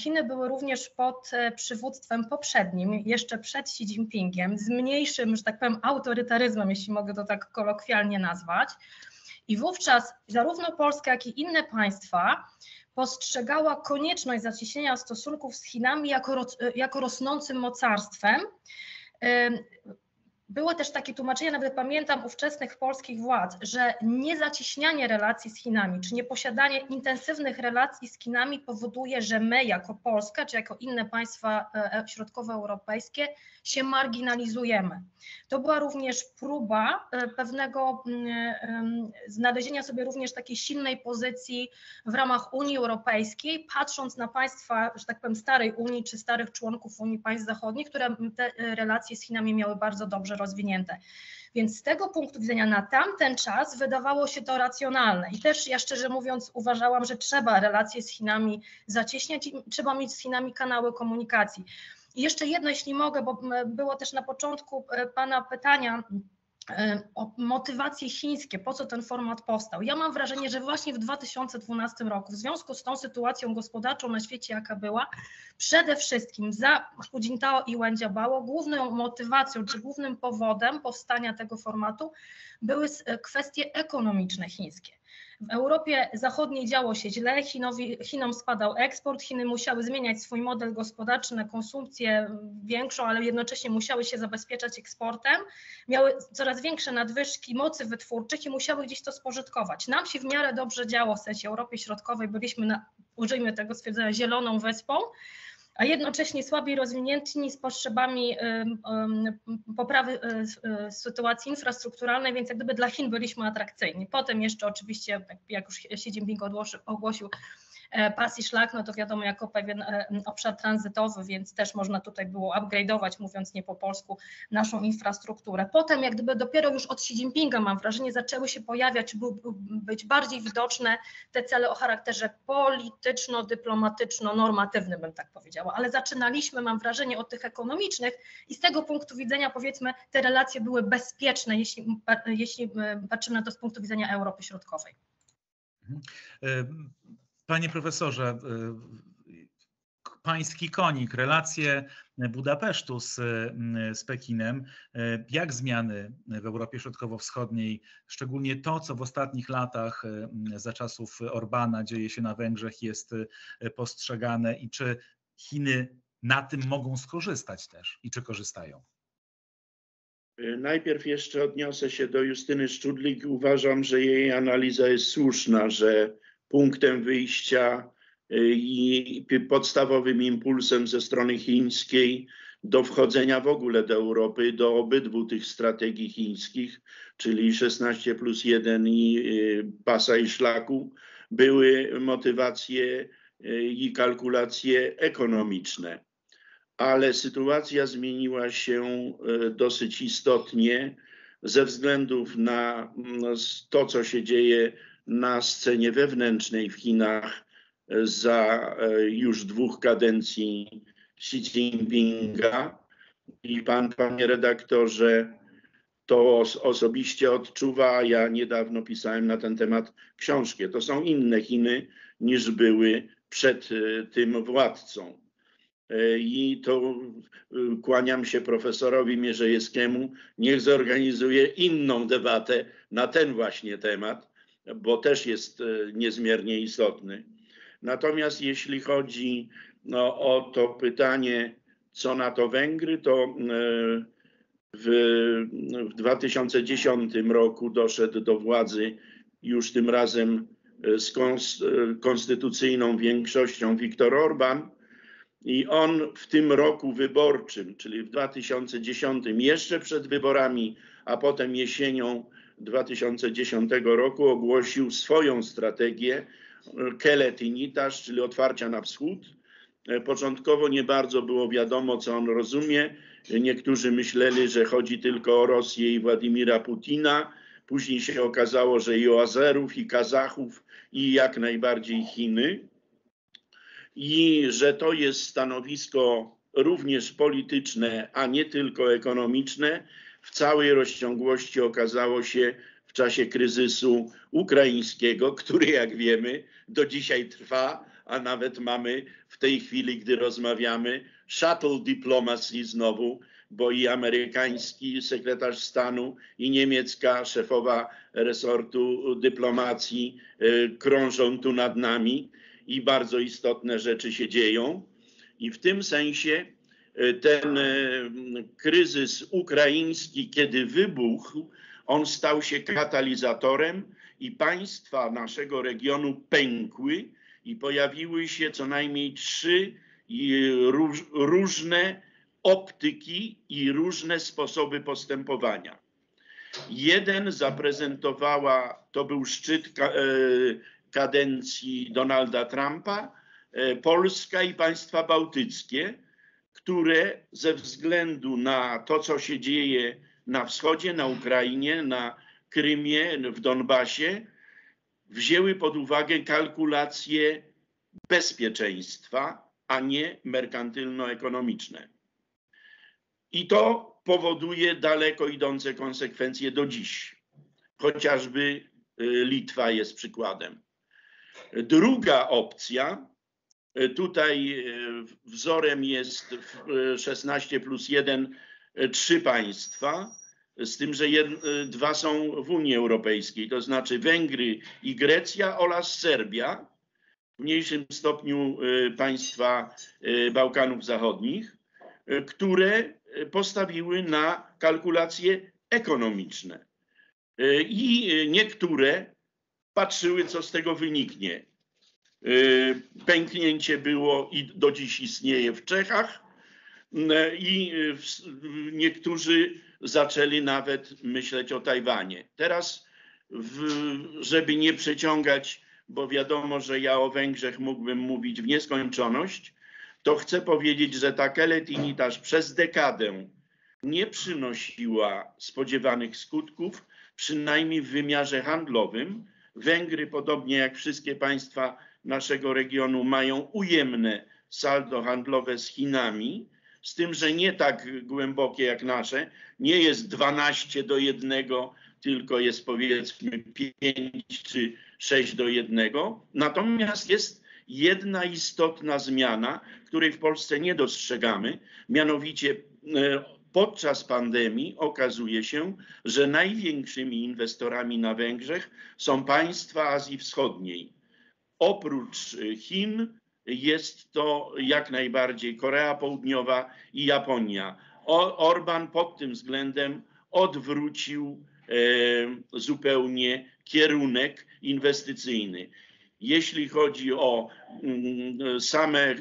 Chiny były również pod przywództwem poprzednim, jeszcze przed Xi Jinpingiem, z mniejszym, że tak powiem, autorytaryzmem, jeśli mogę to tak kolokwialnie nazwać. I wówczas zarówno Polska, jak i inne państwa postrzegała konieczność zacieśnienia stosunków z Chinami jako rosnącym mocarstwem. Było też takie tłumaczenie, nawet pamiętam ówczesnych polskich władz, że niezacieśnianie relacji z Chinami, czy nieposiadanie intensywnych relacji z Chinami powoduje, że my jako Polska, czy jako inne państwa środkowoeuropejskie się marginalizujemy. To była również próba pewnego znalezienia sobie również takiej silnej pozycji w ramach Unii Europejskiej, patrząc na państwa, że tak powiem, starej Unii, czy starych członków Unii państw zachodnich, które te relacje z Chinami miały bardzo dobrze rozwinięte. Więc z tego punktu widzenia na tamten czas wydawało się to racjonalne i też ja szczerze mówiąc uważałam, że trzeba relacje z Chinami zacieśniać i trzeba mieć z Chinami kanały komunikacji. I jeszcze jedno, jeśli mogę, bo było też na początku Pana pytania o motywacje chińskie, po co ten format powstał. Ja mam wrażenie, że właśnie w 2012 roku, w związku z tą sytuacją gospodarczą na świecie, jaka była, przede wszystkim za Hu Jintao i Wen Jiabao główną motywacją, czy głównym powodem powstania tego formatu były kwestie ekonomiczne chińskie. W Europie Zachodniej działo się źle, Chinom spadał eksport, Chiny musiały zmieniać swój model gospodarczy na konsumpcję większą, ale jednocześnie musiały się zabezpieczać eksportem, miały coraz większe nadwyżki mocy wytwórczych i musiały gdzieś to spożytkować. Nam się w miarę dobrze działo, w sensie Europie Środkowej byliśmy, użyjmy tego stwierdzenia, zieloną wyspą, a jednocześnie słabiej rozwinięci z potrzebami poprawy sytuacji infrastrukturalnej, więc jak gdyby dla Chin byliśmy atrakcyjni. Potem jeszcze oczywiście, jak już Xi Jinping ogłosił pas i szlak, no to wiadomo jako pewien obszar tranzytowy, więc też można tutaj było upgrade'ować, mówiąc nie po polsku, naszą infrastrukturę. Potem jak gdyby dopiero już od Xi Jinpinga, mam wrażenie, zaczęły się pojawiać, być bardziej widoczne te cele o charakterze polityczno-dyplomatyczno-normatywnym, bym tak powiedziała, ale zaczynaliśmy, mam wrażenie, od tych ekonomicznych i z tego punktu widzenia, powiedzmy, te relacje były bezpieczne, jeśli patrzymy na to z punktu widzenia Europy Środkowej. Panie profesorze, pański konik, relacje Budapesztu z Pekinem, jak zmiany w Europie Środkowo-Wschodniej, szczególnie to, co w ostatnich latach za czasów Orbana dzieje się na Węgrzech, jest postrzegane i czy Chiny na tym mogą skorzystać też i czy korzystają? Najpierw jeszcze odniosę się do Justyny Szczudlik. Uważam, że jej analiza jest słuszna, że punktem wyjścia i podstawowym impulsem ze strony chińskiej do wchodzenia w ogóle do Europy, do obydwu tych strategii chińskich, czyli 16+1 i pasa i szlaku, były motywacje i kalkulacje ekonomiczne. Ale sytuacja zmieniła się dosyć istotnie ze względów na to, co się dzieje na scenie wewnętrznej w Chinach za już 2 kadencji Xi Jinpinga. I pan, panie redaktorze, to osobiście odczuwa, ja niedawno pisałem na ten temat książkę. To są inne Chiny niż były przed tym władcą. I to kłaniam się profesorowi Mierzejewskiemu, niech zorganizuje inną debatę na ten właśnie temat, bo też jest niezmiernie istotny. Natomiast jeśli chodzi o to pytanie, co na to Węgry, to w 2010 roku doszedł do władzy już tym razem z konstytucyjną większością Viktor Orban i on w tym roku wyborczym, czyli w 2010, jeszcze przed wyborami, a potem jesienią 2010 roku ogłosił swoją strategię Kelet-Nyitás, czyli otwarcia na wschód. Początkowo nie bardzo było wiadomo, co on rozumie. Niektórzy myśleli, że chodzi tylko o Rosję i Władimira Putina. Później się okazało, że i o Azerów, i Kazachów, i jak najbardziej Chiny. I że to jest stanowisko również polityczne, a nie tylko ekonomiczne. W całej rozciągłości okazało się w czasie kryzysu ukraińskiego, który, jak wiemy, do dzisiaj trwa, a nawet mamy w tej chwili, gdy rozmawiamy, shuttle diplomacy znowu, bo i amerykański sekretarz stanu, i niemiecka szefowa resortu dyplomacji krążą tu nad nami i bardzo istotne rzeczy się dzieją. I w tym sensie ten kryzys ukraiński, kiedy wybuchł, on stał się katalizatorem i państwa naszego regionu pękły i pojawiły się co najmniej 3 różne optyki i różne sposoby postępowania. Jeden zaprezentowała, to był szczyt kadencji Donalda Trumpa, Polska i państwa bałtyckie, które ze względu na to, co się dzieje na wschodzie, na Ukrainie, na Krymie, w Donbasie, wzięły pod uwagę kalkulacje bezpieczeństwa, a nie merkantylno-ekonomiczne. I to powoduje daleko idące konsekwencje do dziś. Chociażby Litwa jest przykładem. Druga opcja, tutaj wzorem jest 16+1, 3 państwa, z tym, że 2 są w Unii Europejskiej, to znaczy Węgry i Grecja oraz Serbia, w mniejszym stopniu państwa Bałkanów Zachodnich, które postawiły na kalkulacje ekonomiczne. I niektóre patrzyły, co z tego wyniknie. Pęknięcie było i do dziś istnieje w Czechach i niektórzy zaczęli nawet myśleć o Tajwanie. Teraz, żeby nie przeciągać, bo wiadomo, że ja o Węgrzech mógłbym mówić w nieskończoność, to chcę powiedzieć, że ta Kelet-Nyitás przez dekadę nie przynosiła spodziewanych skutków, przynajmniej w wymiarze handlowym. Węgry, podobnie jak wszystkie państwa naszego regionu, mają ujemne saldo handlowe z Chinami, z tym, że nie tak głębokie jak nasze. Nie jest 12:1, tylko jest powiedzmy 5 czy 6:1. Natomiast jest jedna istotna zmiana, której w Polsce nie dostrzegamy, mianowicie podczas pandemii okazuje się, że największymi inwestorami na Węgrzech są państwa Azji Wschodniej. Oprócz Chin jest to jak najbardziej Korea Południowa i Japonia. Orban pod tym względem odwrócił zupełnie kierunek inwestycyjny. Jeśli chodzi o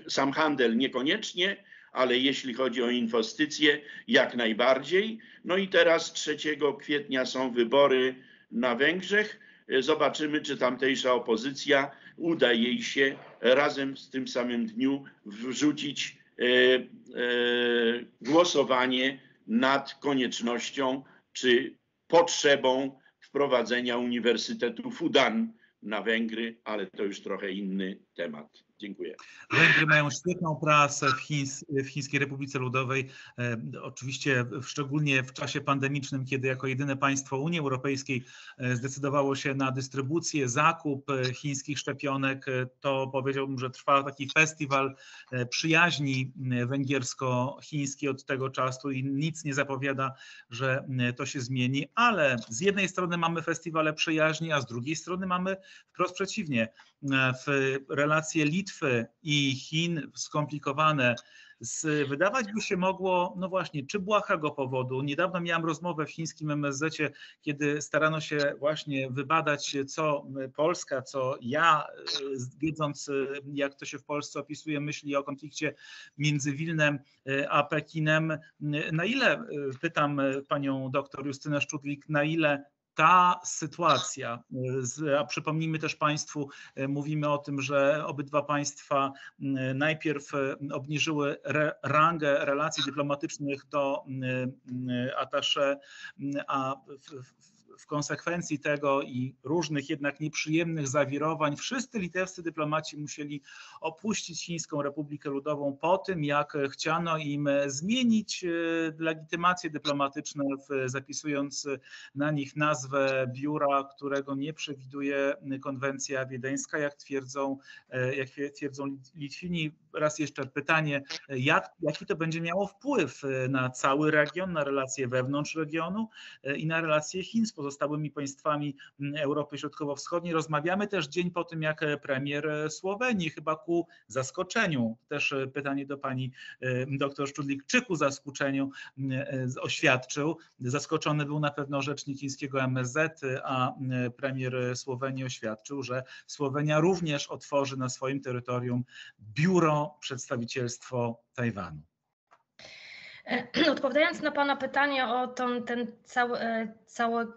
sam handel, niekoniecznie, ale jeśli chodzi o inwestycje, jak najbardziej. No i teraz 3 kwietnia są wybory na Węgrzech. Zobaczymy, czy tamtejsza opozycja uda jej się razem w tym samym dniu wrzucić głosowanie nad koniecznością czy potrzebą wprowadzenia Uniwersytetu Fudan na Węgry, ale to już trochę inny temat. Dziękuję. Węgry mają świetną prasę w Chińskiej Republice Ludowej. Oczywiście szczególnie w czasie pandemicznym, kiedy jako jedyne państwo Unii Europejskiej zdecydowało się na dystrybucję, zakup chińskich szczepionek, to powiedziałbym, że trwa taki festiwal przyjaźni węgiersko-chińskiej od tego czasu i nic nie zapowiada, że to się zmieni, ale z jednej strony mamy festiwale przyjaźni, a z drugiej strony mamy wprost przeciwnie. W relacje Litwy i Chin skomplikowane wydawać by się mogło, no właśnie, czy błahego powodu. Niedawno miałam rozmowę w chińskim MSZ-cie, kiedy starano się właśnie wybadać, co Polska, co ja, wiedząc jak to się w Polsce opisuje, myśli o konflikcie między Wilnem a Pekinem. Na ile, pytam panią doktor Justynę Szczudlik, na ile ta sytuacja, a przypomnijmy też Państwu, mówimy o tym, że obydwa państwa najpierw obniżyły rangę relacji dyplomatycznych do attaché, a w konsekwencji tego i różnych jednak nieprzyjemnych zawirowań wszyscy litewscy dyplomaci musieli opuścić Chińską Republikę Ludową po tym, jak chciano im zmienić legitymacje dyplomatyczne, zapisując na nich nazwę biura, którego nie przewiduje konwencja wiedeńska, jak twierdzą Litwini. Raz jeszcze pytanie, jaki to będzie miało wpływ na cały region, na relacje wewnątrz regionu i na relacje Chin z pozostałymi państwami Europy Środkowo-Wschodniej. Rozmawiamy też dzień po tym, jak premier Słowenii, chyba ku zaskoczeniu, też pytanie do pani doktor Szczudlik, czy ku zaskoczeniu oświadczył, zaskoczony był na pewno rzecznik chińskiego MSZ, a premier Słowenii oświadczył, że Słowenia również otworzy na swoim terytorium biuro, przedstawicielstwo Tajwanu. Odpowiadając na pana pytanie o ten cały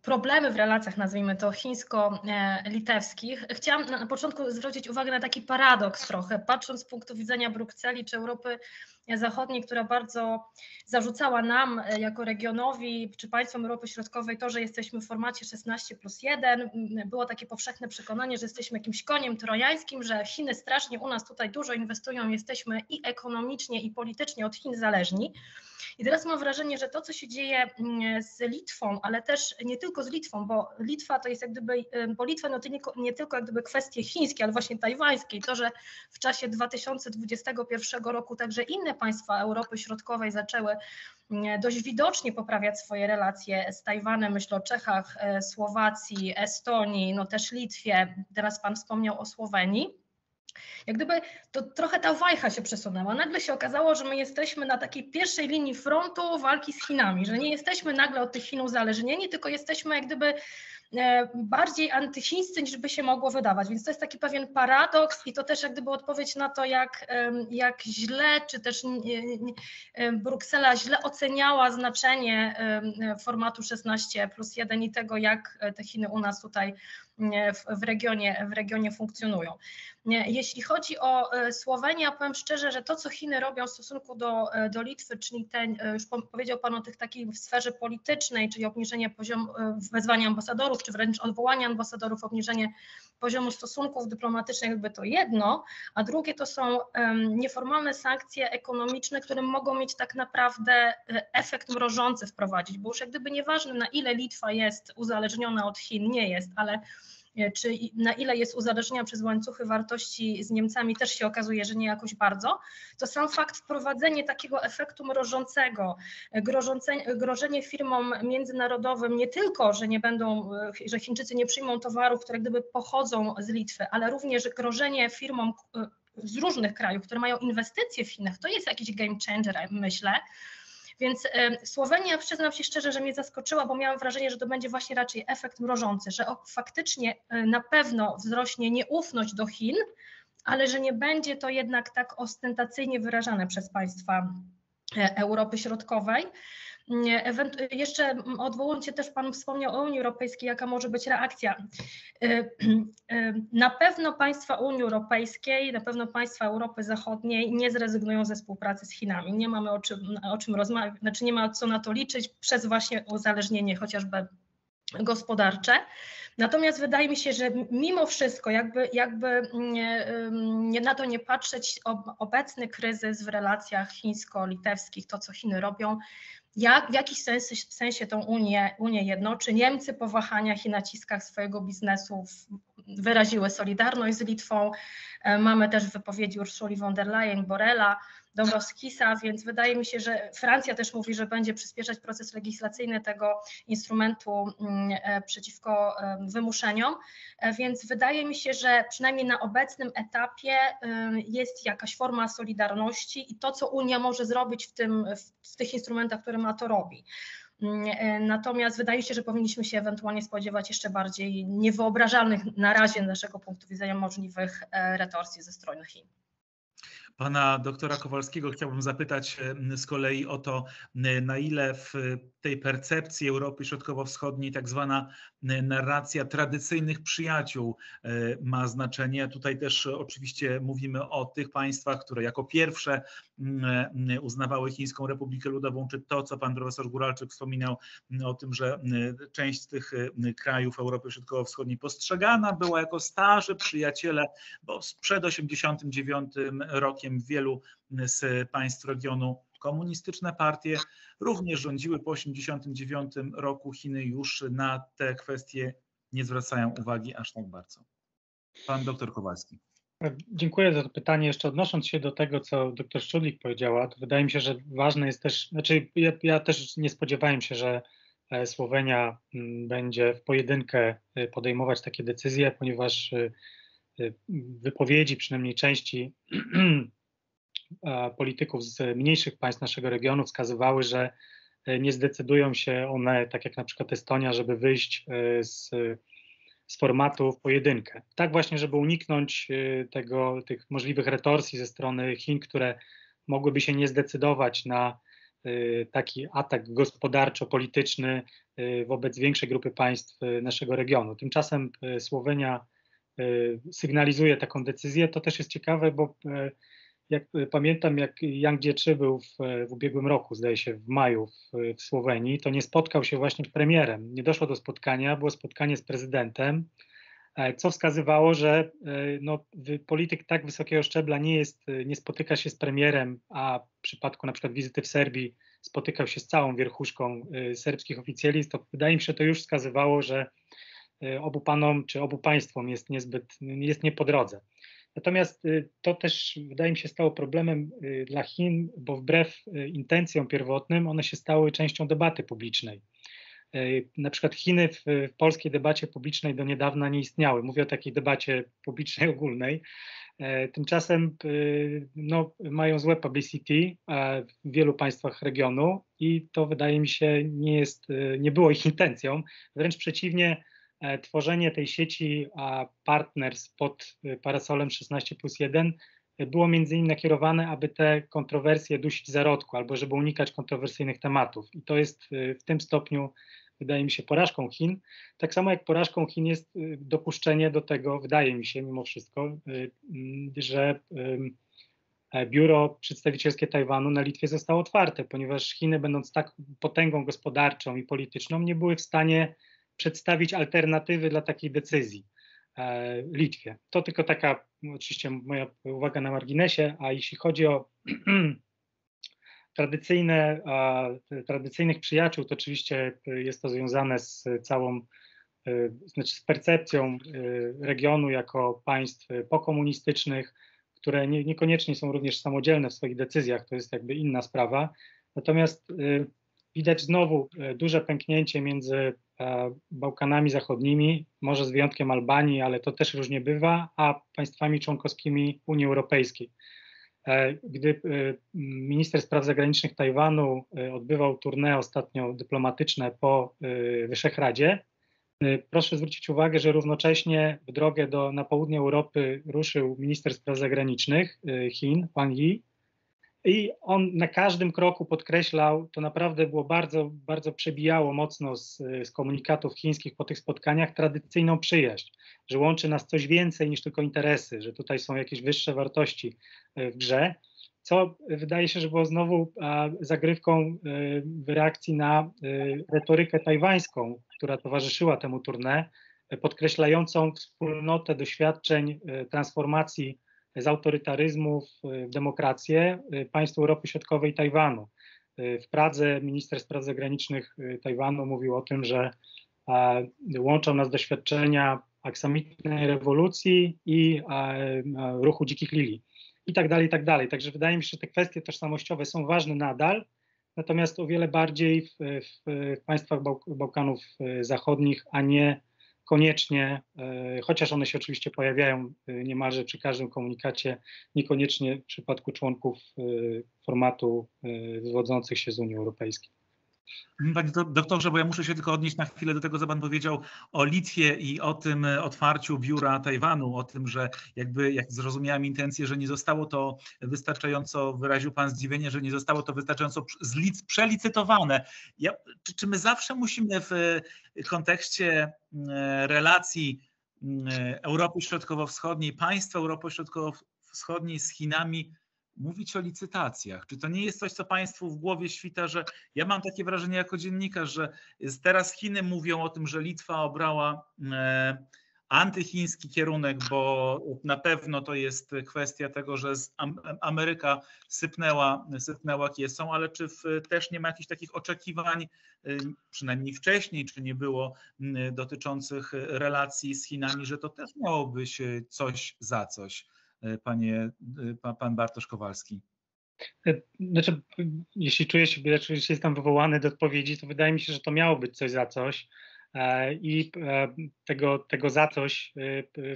problemy w relacjach, nazwijmy to, chińsko-litewskich, chciałam na początku zwrócić uwagę na taki paradoks trochę, patrząc z punktu widzenia Brukseli czy Europy Zachodniej, która bardzo zarzucała nam jako regionowi czy państwom Europy Środkowej to, że jesteśmy w formacie 16+1. Było takie powszechne przekonanie, że jesteśmy jakimś koniem trojańskim, że Chiny strasznie u nas tutaj dużo inwestują, jesteśmy i ekonomicznie, i politycznie od Chin zależni. I teraz mam wrażenie, że to, co się dzieje z Litwą, ale też nie tylko z Litwą, bo Litwa to jest jak gdyby, bo Litwa no to nie tylko jak gdyby kwestie chińskie, ale właśnie tajwańskie. I to, że w czasie 2021 roku także inne państwa Europy Środkowej zaczęły dość widocznie poprawiać swoje relacje z Tajwanem, myślę o Czechach, Słowacji, Estonii, no też Litwie, teraz pan wspomniał o Słowenii. Jak gdyby to trochę ta wajcha się przesunęła. Nagle się okazało, że my jesteśmy na takiej pierwszej linii frontu walki z Chinami, że nie jesteśmy nagle od tych Chin uzależnieni, tylko jesteśmy jak gdyby bardziej antychińscy niż by się mogło wydawać. Więc to jest taki pewien paradoks i to też jak gdyby odpowiedź na to, jak źle, czy też Bruksela źle oceniała znaczenie formatu 16+1 i tego, jak te Chiny u nas tutaj w regionie funkcjonują. Jeśli chodzi o Słowenię, powiem szczerze, że to, co Chiny robią w stosunku do Litwy, czyli już powiedział pan o tych takiej w sferze politycznej, czyli obniżenie poziomu, wezwania ambasadorów, czy wręcz odwołanie ambasadorów, obniżenie poziomu stosunków dyplomatycznych, jakby to jedno, a drugie to są nieformalne sankcje ekonomiczne, które mogą mieć tak naprawdę efekt mrożący wprowadzić, bo już jak gdyby nieważne, na ile Litwa jest uzależniona od Chin, nie jest, ale czy na ile jest uzależniona przez łańcuchy wartości z Niemcami, też się okazuje, że nie jakoś bardzo, to sam fakt wprowadzenie takiego efektu mrożącego, grożenie firmom międzynarodowym nie tylko, że Chińczycy nie przyjmą towarów, które gdyby pochodzą z Litwy, ale również grożenie firmom z różnych krajów, które mają inwestycje w Chinach, to jest jakiś game changer, myślę. Więc Słowenia, przyznam się szczerze, że mnie zaskoczyła, bo miałam wrażenie, że to będzie właśnie raczej efekt mrożący, że faktycznie na pewno wzrośnie nieufność do Chin, ale że nie będzie to jednak tak ostentacyjnie wyrażane przez państwa Europy Środkowej. Jeszcze odwołując się też, pan wspomniał o Unii Europejskiej, jaka może być reakcja. Na pewno państwa Unii Europejskiej, na pewno państwa Europy Zachodniej nie zrezygnują ze współpracy z Chinami. Nie mamy o czym rozmawiać, znaczy nie ma co na to liczyć przez właśnie uzależnienie chociażby gospodarcze. Natomiast wydaje mi się, że mimo wszystko, jakby na to nie patrzeć, obecny kryzys w relacjach chińsko-litewskich, to co Chiny robią, w jakiś sensie tą Unię jednoczy. Niemcy po wahaniach i naciskach swojego biznesu wyraziły solidarność z Litwą. Mamy też w wypowiedzi Ursuli von der Leyen, Borrella, Dombrovskisa, więc wydaje mi się, że Francja też mówi, że będzie przyspieszać proces legislacyjny tego instrumentu przeciwko wymuszeniom, więc wydaje mi się, że przynajmniej na obecnym etapie jest jakaś forma solidarności i to, co Unia może zrobić w tych instrumentach, które ma, to robi. Natomiast wydaje się, że powinniśmy się ewentualnie spodziewać jeszcze bardziej niewyobrażalnych na razie z naszego punktu widzenia możliwych retorsji ze strony Chin. Pana doktora Kowalskiego chciałbym zapytać z kolei o to, na ile w tej percepcji Europy Środkowo-Wschodniej tak zwana narracja tradycyjnych przyjaciół ma znaczenie. Tutaj też oczywiście mówimy o tych państwach, które jako pierwsze uznawały Chińską Republikę Ludową, czy to, co pan profesor Guralczyk wspominał o tym, że część z tych krajów Europy Środkowo-Wschodniej postrzegana była jako starzy przyjaciele, bo przed 1989 rokiem w wielu z państw regionu komunistyczne partie również rządziły. Po 1989 roku Chiny już na te kwestie nie zwracają uwagi aż tak bardzo. Pan doktor Kowalski. Dziękuję za to pytanie. Jeszcze odnosząc się do tego, co dr Szczudlik powiedziała, to wydaje mi się, że ważne jest też, znaczy ja też nie spodziewałem się, że Słowenia będzie w pojedynkę podejmować takie decyzje, ponieważ wypowiedzi przynajmniej części polityków z mniejszych państw naszego regionu wskazywały, że nie zdecydują się one, tak jak na przykład Estonia, żeby wyjść z formatu w pojedynkę. Tak właśnie, żeby uniknąć tych możliwych retorsji ze strony Chin, które mogłyby się nie zdecydować na taki atak gospodarczo-polityczny wobec większej grupy państw naszego regionu. Tymczasem Słowenia sygnalizuje taką decyzję. To też jest ciekawe, bo pamiętam, jak Yang Jiechi był w ubiegłym roku, zdaje się w maju w Słowenii, to nie spotkał się właśnie z premierem. Nie doszło do spotkania, było spotkanie z prezydentem, co wskazywało, że polityk tak wysokiego szczebla nie spotyka się z premierem, a w przypadku na przykład wizyty w Serbii spotykał się z całą wierchuszką serbskich oficjeli, to wydaje mi się, to już wskazywało, że obu panom czy obu państwom jest nie po drodze. Natomiast to też wydaje mi się stało problemem dla Chin, bo wbrew intencjom pierwotnym one się stały częścią debaty publicznej. Na przykład Chiny w polskiej debacie publicznej do niedawna nie istniały. Mówię o takiej debacie publicznej ogólnej. Tymczasem mają złe publicity w wielu państwach regionu i to wydaje mi się nie było ich intencją. Wręcz przeciwnie, tworzenie tej sieci partners pod parasolem 16+1 było między innymi nakierowane, aby te kontrowersje dusić w zarodku albo żeby unikać kontrowersyjnych tematów. I to jest w tym stopniu, wydaje mi się, porażką Chin. Tak samo jak porażką Chin jest dopuszczenie do tego, wydaje mi się mimo wszystko, że biuro przedstawicielskie Tajwanu na Litwie zostało otwarte, ponieważ Chiny, będąc tak potęgą gospodarczą i polityczną, nie były w stanie przedstawić alternatywy dla takiej decyzji Litwie. To tylko taka oczywiście moja uwaga na marginesie, a jeśli chodzi o tradycyjnych przyjaciół, to oczywiście jest to związane z z percepcją regionu jako państw pokomunistycznych, które niekoniecznie są również samodzielne w swoich decyzjach, to jest jakby inna sprawa. Natomiast widać znowu duże pęknięcie między Bałkanami Zachodnimi, może z wyjątkiem Albanii, ale to też różnie bywa, a państwami członkowskimi Unii Europejskiej. Gdy minister spraw zagranicznych Tajwanu odbywał tournée ostatnio dyplomatyczne po Wyszehradzie, proszę zwrócić uwagę, że równocześnie w drogę na południe Europy ruszył minister spraw zagranicznych Chin, Wang Yi, i on na każdym kroku podkreślał, to naprawdę było bardzo, bardzo przebijało mocno z komunikatów chińskich po tych spotkaniach, tradycyjną przyjaźń, że łączy nas coś więcej niż tylko interesy, że tutaj są jakieś wyższe wartości w grze, co wydaje się, że było znowu zagrywką w reakcji na retorykę tajwańską, która towarzyszyła temu tournée, podkreślającą wspólnotę doświadczeń transformacji z autorytaryzmu w demokrację państw Europy Środkowej i Tajwanu. W Pradze minister spraw zagranicznych Tajwanu mówił o tym, że łączą nas doświadczenia aksamitnej rewolucji i ruchu dzikich lilii. i tak dalej, i tak dalej. Także wydaje mi się, że te kwestie tożsamościowe są ważne nadal, natomiast o wiele bardziej w państwach Bałkanów Zachodnich, a nie koniecznie, chociaż one się oczywiście pojawiają niemalże przy każdym komunikacie, niekoniecznie w przypadku członków formatu wywodzących się z Unii Europejskiej. Panie doktorze, bo ja muszę się tylko odnieść na chwilę do tego, co pan powiedział o Litwie i o tym otwarciu biura Tajwanu, o tym, że jakby, jak zrozumiałem intencję, że nie zostało to wystarczająco, wyraził pan zdziwienie, że nie zostało to wystarczająco przelicytowane. Czy my zawsze musimy w kontekście relacji Europy Środkowo-Wschodniej, państw Europy Środkowo-Wschodniej z Chinami mówić o licytacjach? Czy to nie jest coś, co państwu w głowie świta, że ja mam takie wrażenie jako dziennikarz, że teraz Chiny mówią o tym, że Litwa obrała antychiński kierunek, bo na pewno to jest kwestia tego, że Ameryka sypnęła kiesą, ale czy też nie ma jakichś takich oczekiwań, przynajmniej wcześniej, czy nie było, dotyczących relacji z Chinami, że to też miało być coś za coś? Pan Bartosz Kowalski. Znaczy, jeśli czuję się, jeśli jestem wywołany do odpowiedzi, to wydaje mi się, że to miało być coś za coś i tego za coś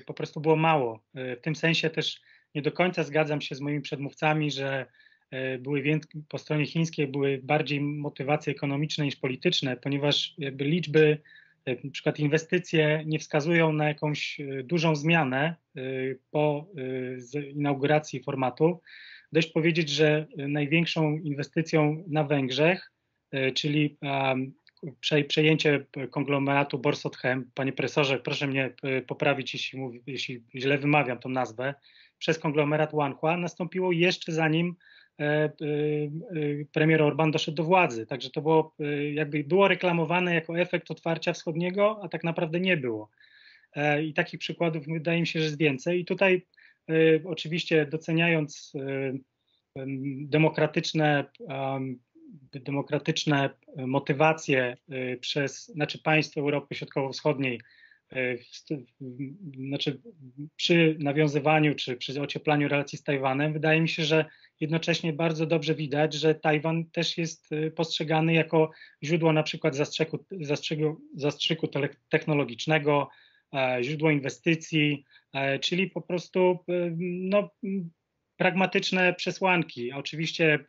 po prostu było mało. W tym sensie też nie do końca zgadzam się z moimi przedmówcami, że po stronie chińskiej były bardziej motywacje ekonomiczne niż polityczne, ponieważ jakby liczby, na przykład inwestycje nie wskazują na jakąś dużą zmianę po inauguracji formatu. Dość powiedzieć, że największą inwestycją na Węgrzech, czyli przejęcie konglomeratu Borsod-Chem, panie profesorze, proszę mnie poprawić, jeśli źle wymawiam tą nazwę, przez konglomerat Wanhua nastąpiło jeszcze zanim premier Orbán doszedł do władzy. Także to było reklamowane jako efekt otwarcia wschodniego, a tak naprawdę nie było. I takich przykładów wydaje mi się, że jest więcej. I tutaj oczywiście doceniając demokratyczne motywacje państw Europy Środkowo-Wschodniej, przy nawiązywaniu czy przy ocieplaniu relacji z Tajwanem, wydaje mi się, że jednocześnie bardzo dobrze widać, że też jest postrzegany jako źródło na przykład zastrzyku technologicznego, źródło inwestycji, czyli po prostu pragmatyczne przesłanki. Oczywiście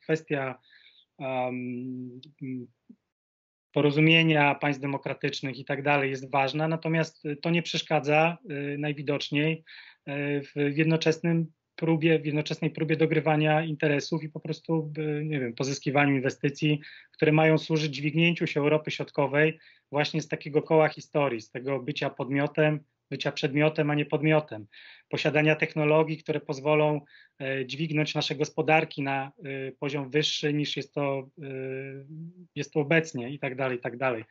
kwestia porozumienia państw demokratycznych i tak dalej jest ważna, natomiast to nie przeszkadza najwidoczniej w jednoczesnej próbie dogrywania interesów i po prostu, nie wiem, pozyskiwaniu inwestycji, które mają służyć dźwignięciu się Europy Środkowej właśnie z takiego koła historii, z tego bycia przedmiotem, a nie podmiotem, posiadania technologii, które pozwolą dźwignąć nasze gospodarki na poziom wyższy niż jest to obecnie i tak dalej, i tak dalej.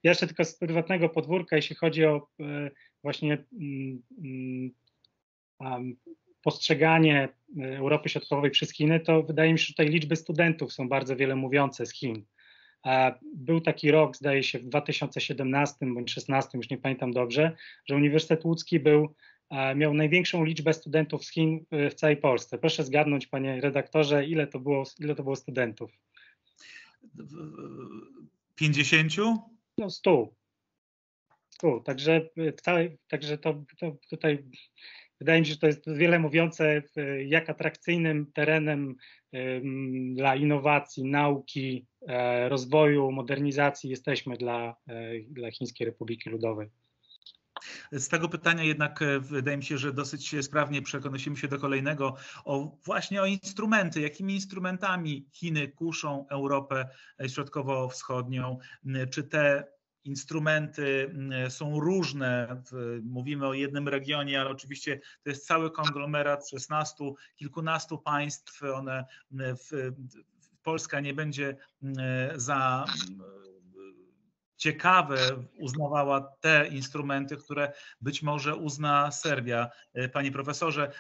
Ja jeszcze tylko z prywatnego podwórka, jeśli chodzi o właśnie postrzeganie Europy Środkowej przez Chiny, to wydaje mi się, że tutaj liczby studentów są bardzo wiele mówiące z Chin. Był taki rok, zdaje się, w 2017 bądź 2016, już nie pamiętam dobrze, że Uniwersytet Łódzki miał największą liczbę studentów z Chin w całej Polsce. Proszę zgadnąć, panie redaktorze, ile to było studentów? 50? No 100. Także to tutaj wydaje mi się, że to jest wiele mówiące, jak atrakcyjnym terenem dla innowacji, nauki, rozwoju, modernizacji jesteśmy dla Chińskiej Republiki Ludowej. Z tego pytania jednak wydaje mi się, że dosyć sprawnie przenosimy się do kolejnego, właśnie o instrumenty. Jakimi instrumentami Chiny kuszą Europę Środkowo-Wschodnią? Czy te instrumenty są różne? Mówimy o jednym regionie, ale oczywiście to jest cały konglomerat kilkunastu państw. Polska nie będzie za ciekawe uznawała te instrumenty, które być może uzna Serbia. Panie profesorze,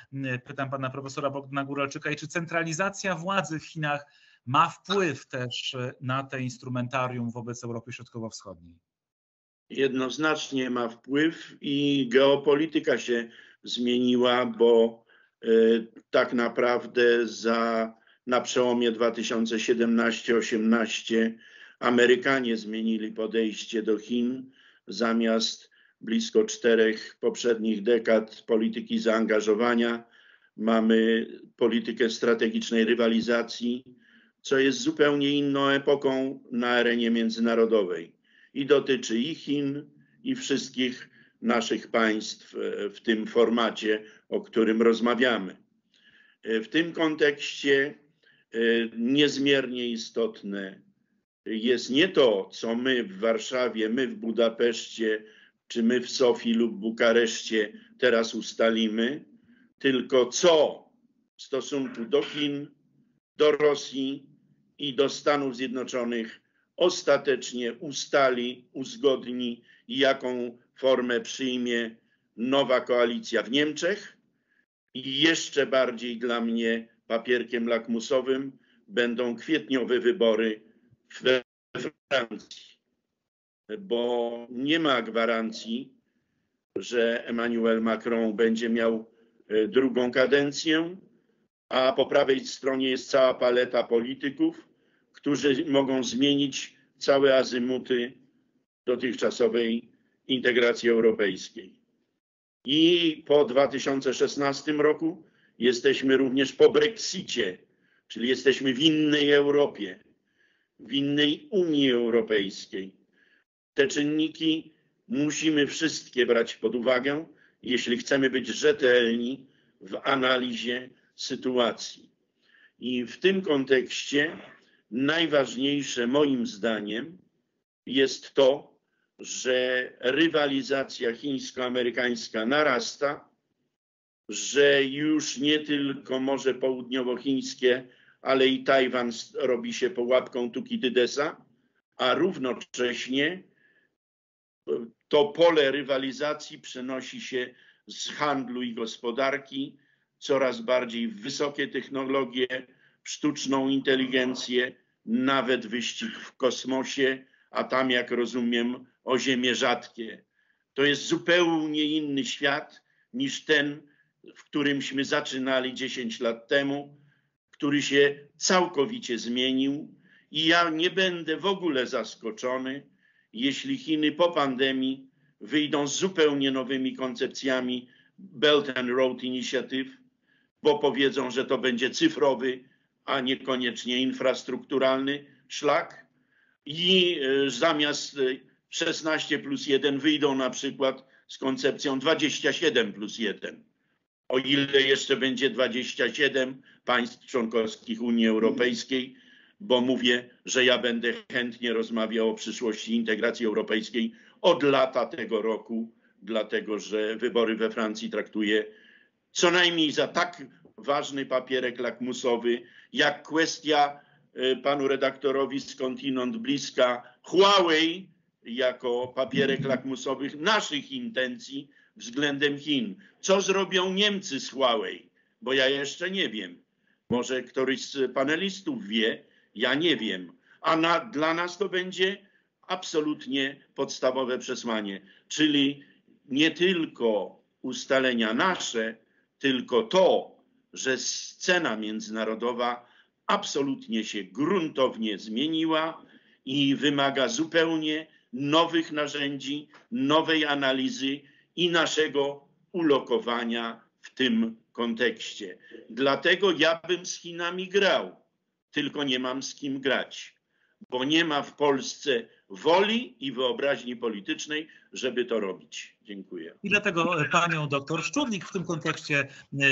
pytam pana profesora Bogdana Góralczyka, czy centralizacja władzy w Chinach ma wpływ też na te instrumentarium wobec Europy Środkowo-Wschodniej? Jednoznacznie ma wpływ i geopolityka się zmieniła, bo tak naprawdę na przełomie 2017-18 Amerykanie zmienili podejście do Chin. Zamiast blisko 4 poprzednich dekad polityki zaangażowania mamy politykę strategicznej rywalizacji, co jest zupełnie inną epoką na arenie międzynarodowej i dotyczy i Chin, i wszystkich naszych państw w tym formacie, o którym rozmawiamy. W tym kontekście niezmiernie istotne jest nie to, co my w Warszawie, my w Budapeszcie, czy my w Sofii lub Bukareszcie teraz ustalimy, tylko co w stosunku do Chin, do Rosji i do Stanów Zjednoczonych ostatecznie ustali, uzgodni i jaką formę przyjmie nowa koalicja w Niemczech. I jeszcze bardziej dla mnie papierkiem lakmusowym będą kwietniowe wybory we Francji, bo nie ma gwarancji, że Emmanuel Macron będzie miał drugą kadencję, a po prawej stronie jest cała paleta polityków, którzy mogą zmienić całe azymuty dotychczasowej integracji europejskiej. I po 2016 roku jesteśmy również po Brexicie, czyli jesteśmy w innej Europie, w innej Unii Europejskiej. Te czynniki musimy wszystkie brać pod uwagę, jeśli chcemy być rzetelni w analizie sytuacji. I w tym kontekście najważniejsze moim zdaniem jest to, że rywalizacja chińsko-amerykańska narasta, że już nie tylko Morze Południowochińskie, ale i Tajwan robi się pułapką Tukidydesa, a równocześnie to pole rywalizacji przenosi się z handlu i gospodarki coraz bardziej w wysokie technologie, w sztuczną inteligencję, nawet wyścig w kosmosie, a tam, jak rozumiem, o ziemie rzadkie. To jest zupełnie inny świat niż ten, w którymśmy zaczynali 10 lat temu, który się całkowicie zmienił i ja nie będę w ogóle zaskoczony, jeśli Chiny po pandemii wyjdą z zupełnie nowymi koncepcjami Belt and Road Initiative, bo powiedzą, że to będzie cyfrowy, a niekoniecznie infrastrukturalny szlak i zamiast 16+1 wyjdą na przykład z koncepcją 27+1. O ile jeszcze będzie 27 państw członkowskich Unii Europejskiej, bo mówię, że ja będę chętnie rozmawiał o przyszłości integracji europejskiej od lata tego roku, dlatego że wybory we Francji traktuję co najmniej za tak ważny papierek lakmusowy, jak kwestia panu redaktorowi skądinąd bliska Huawei, jako papierek lakmusowy naszych intencji względem Chin. Co zrobią Niemcy z Huawei? Bo ja jeszcze nie wiem. Może któryś z panelistów wie, ja nie wiem. A dla nas to będzie absolutnie podstawowe przesłanie. Czyli nie tylko ustalenia nasze, tylko to, że scena międzynarodowa absolutnie się gruntownie zmieniła i wymaga zupełnie nowych narzędzi, nowej analizy i naszego ulokowania w tym kontekście. Dlatego ja bym z Chinami grał, tylko nie mam z kim grać, bo nie ma w Polsce woli i wyobraźni politycznej, żeby to robić. Dziękuję. I dlatego panią doktor Szczudlik w tym kontekście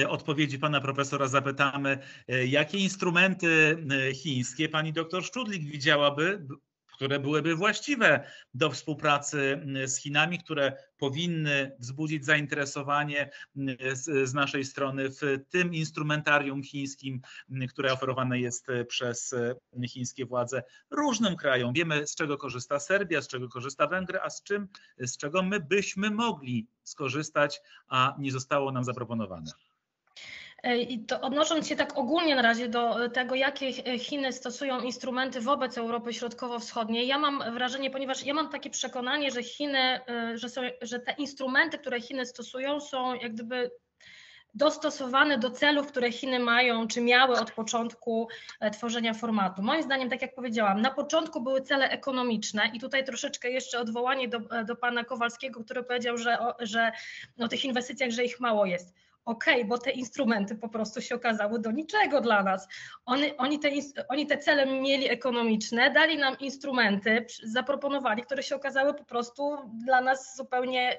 odpowiedzi pana profesora zapytamy, jakie instrumenty chińskie pani doktor Szczudlik widziałaby, które byłyby właściwe do współpracy z Chinami, które powinny wzbudzić zainteresowanie z naszej strony w tym instrumentarium chińskim, które oferowane jest przez chińskie władze różnym krajom. Wiemy, z czego korzysta Serbia, z czego korzysta Węgry, a z czego my byśmy mogli skorzystać, a nie zostało nam zaproponowane. I to odnosząc się tak ogólnie na razie do tego, jakie Chiny stosują instrumenty wobec Europy Środkowo-Wschodniej, ja mam wrażenie, ponieważ ja mam takie przekonanie, że Chiny, że te instrumenty, które Chiny stosują, są jak gdyby dostosowane do celów, które Chiny mają, czy miały od początku tworzenia formatu. Moim zdaniem, tak jak powiedziałam, na początku były cele ekonomiczne i tutaj troszeczkę jeszcze odwołanie do pana Kowalskiego, który powiedział, że o tych inwestycjach, że ich mało jest. Okej, bo te instrumenty po prostu się okazały do niczego dla nas. Oni te cele mieli ekonomiczne, dali nam instrumenty, zaproponowali, które się okazały po prostu dla nas zupełnie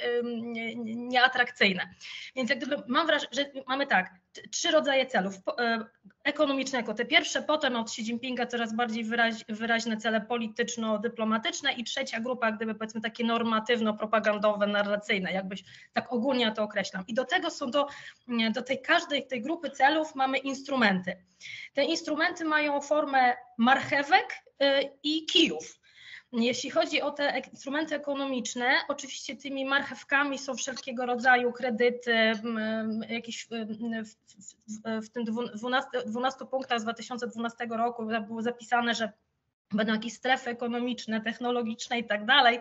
nieatrakcyjne. Więc jak gdyby mam wrażenie, że mamy tak, 3 rodzaje celów. Ekonomiczne jako te pierwsze, potem od Xi Jinpinga coraz bardziej wyraźne cele polityczno-dyplomatyczne i trzecia grupa, gdyby powiedzmy takie normatywno-propagandowe, narracyjne, jakbyś tak ogólnie ja to określam. I do tego są do tej każdej tej grupy celów mamy instrumenty. Te instrumenty mają formę marchewek i kijów. Jeśli chodzi o te instrumenty ekonomiczne, oczywiście tymi marchewkami są wszelkiego rodzaju kredyty, jakieś w tym 12 punktach z 2012 roku było zapisane, że będą jakieś strefy ekonomiczne, technologiczne i tak dalej,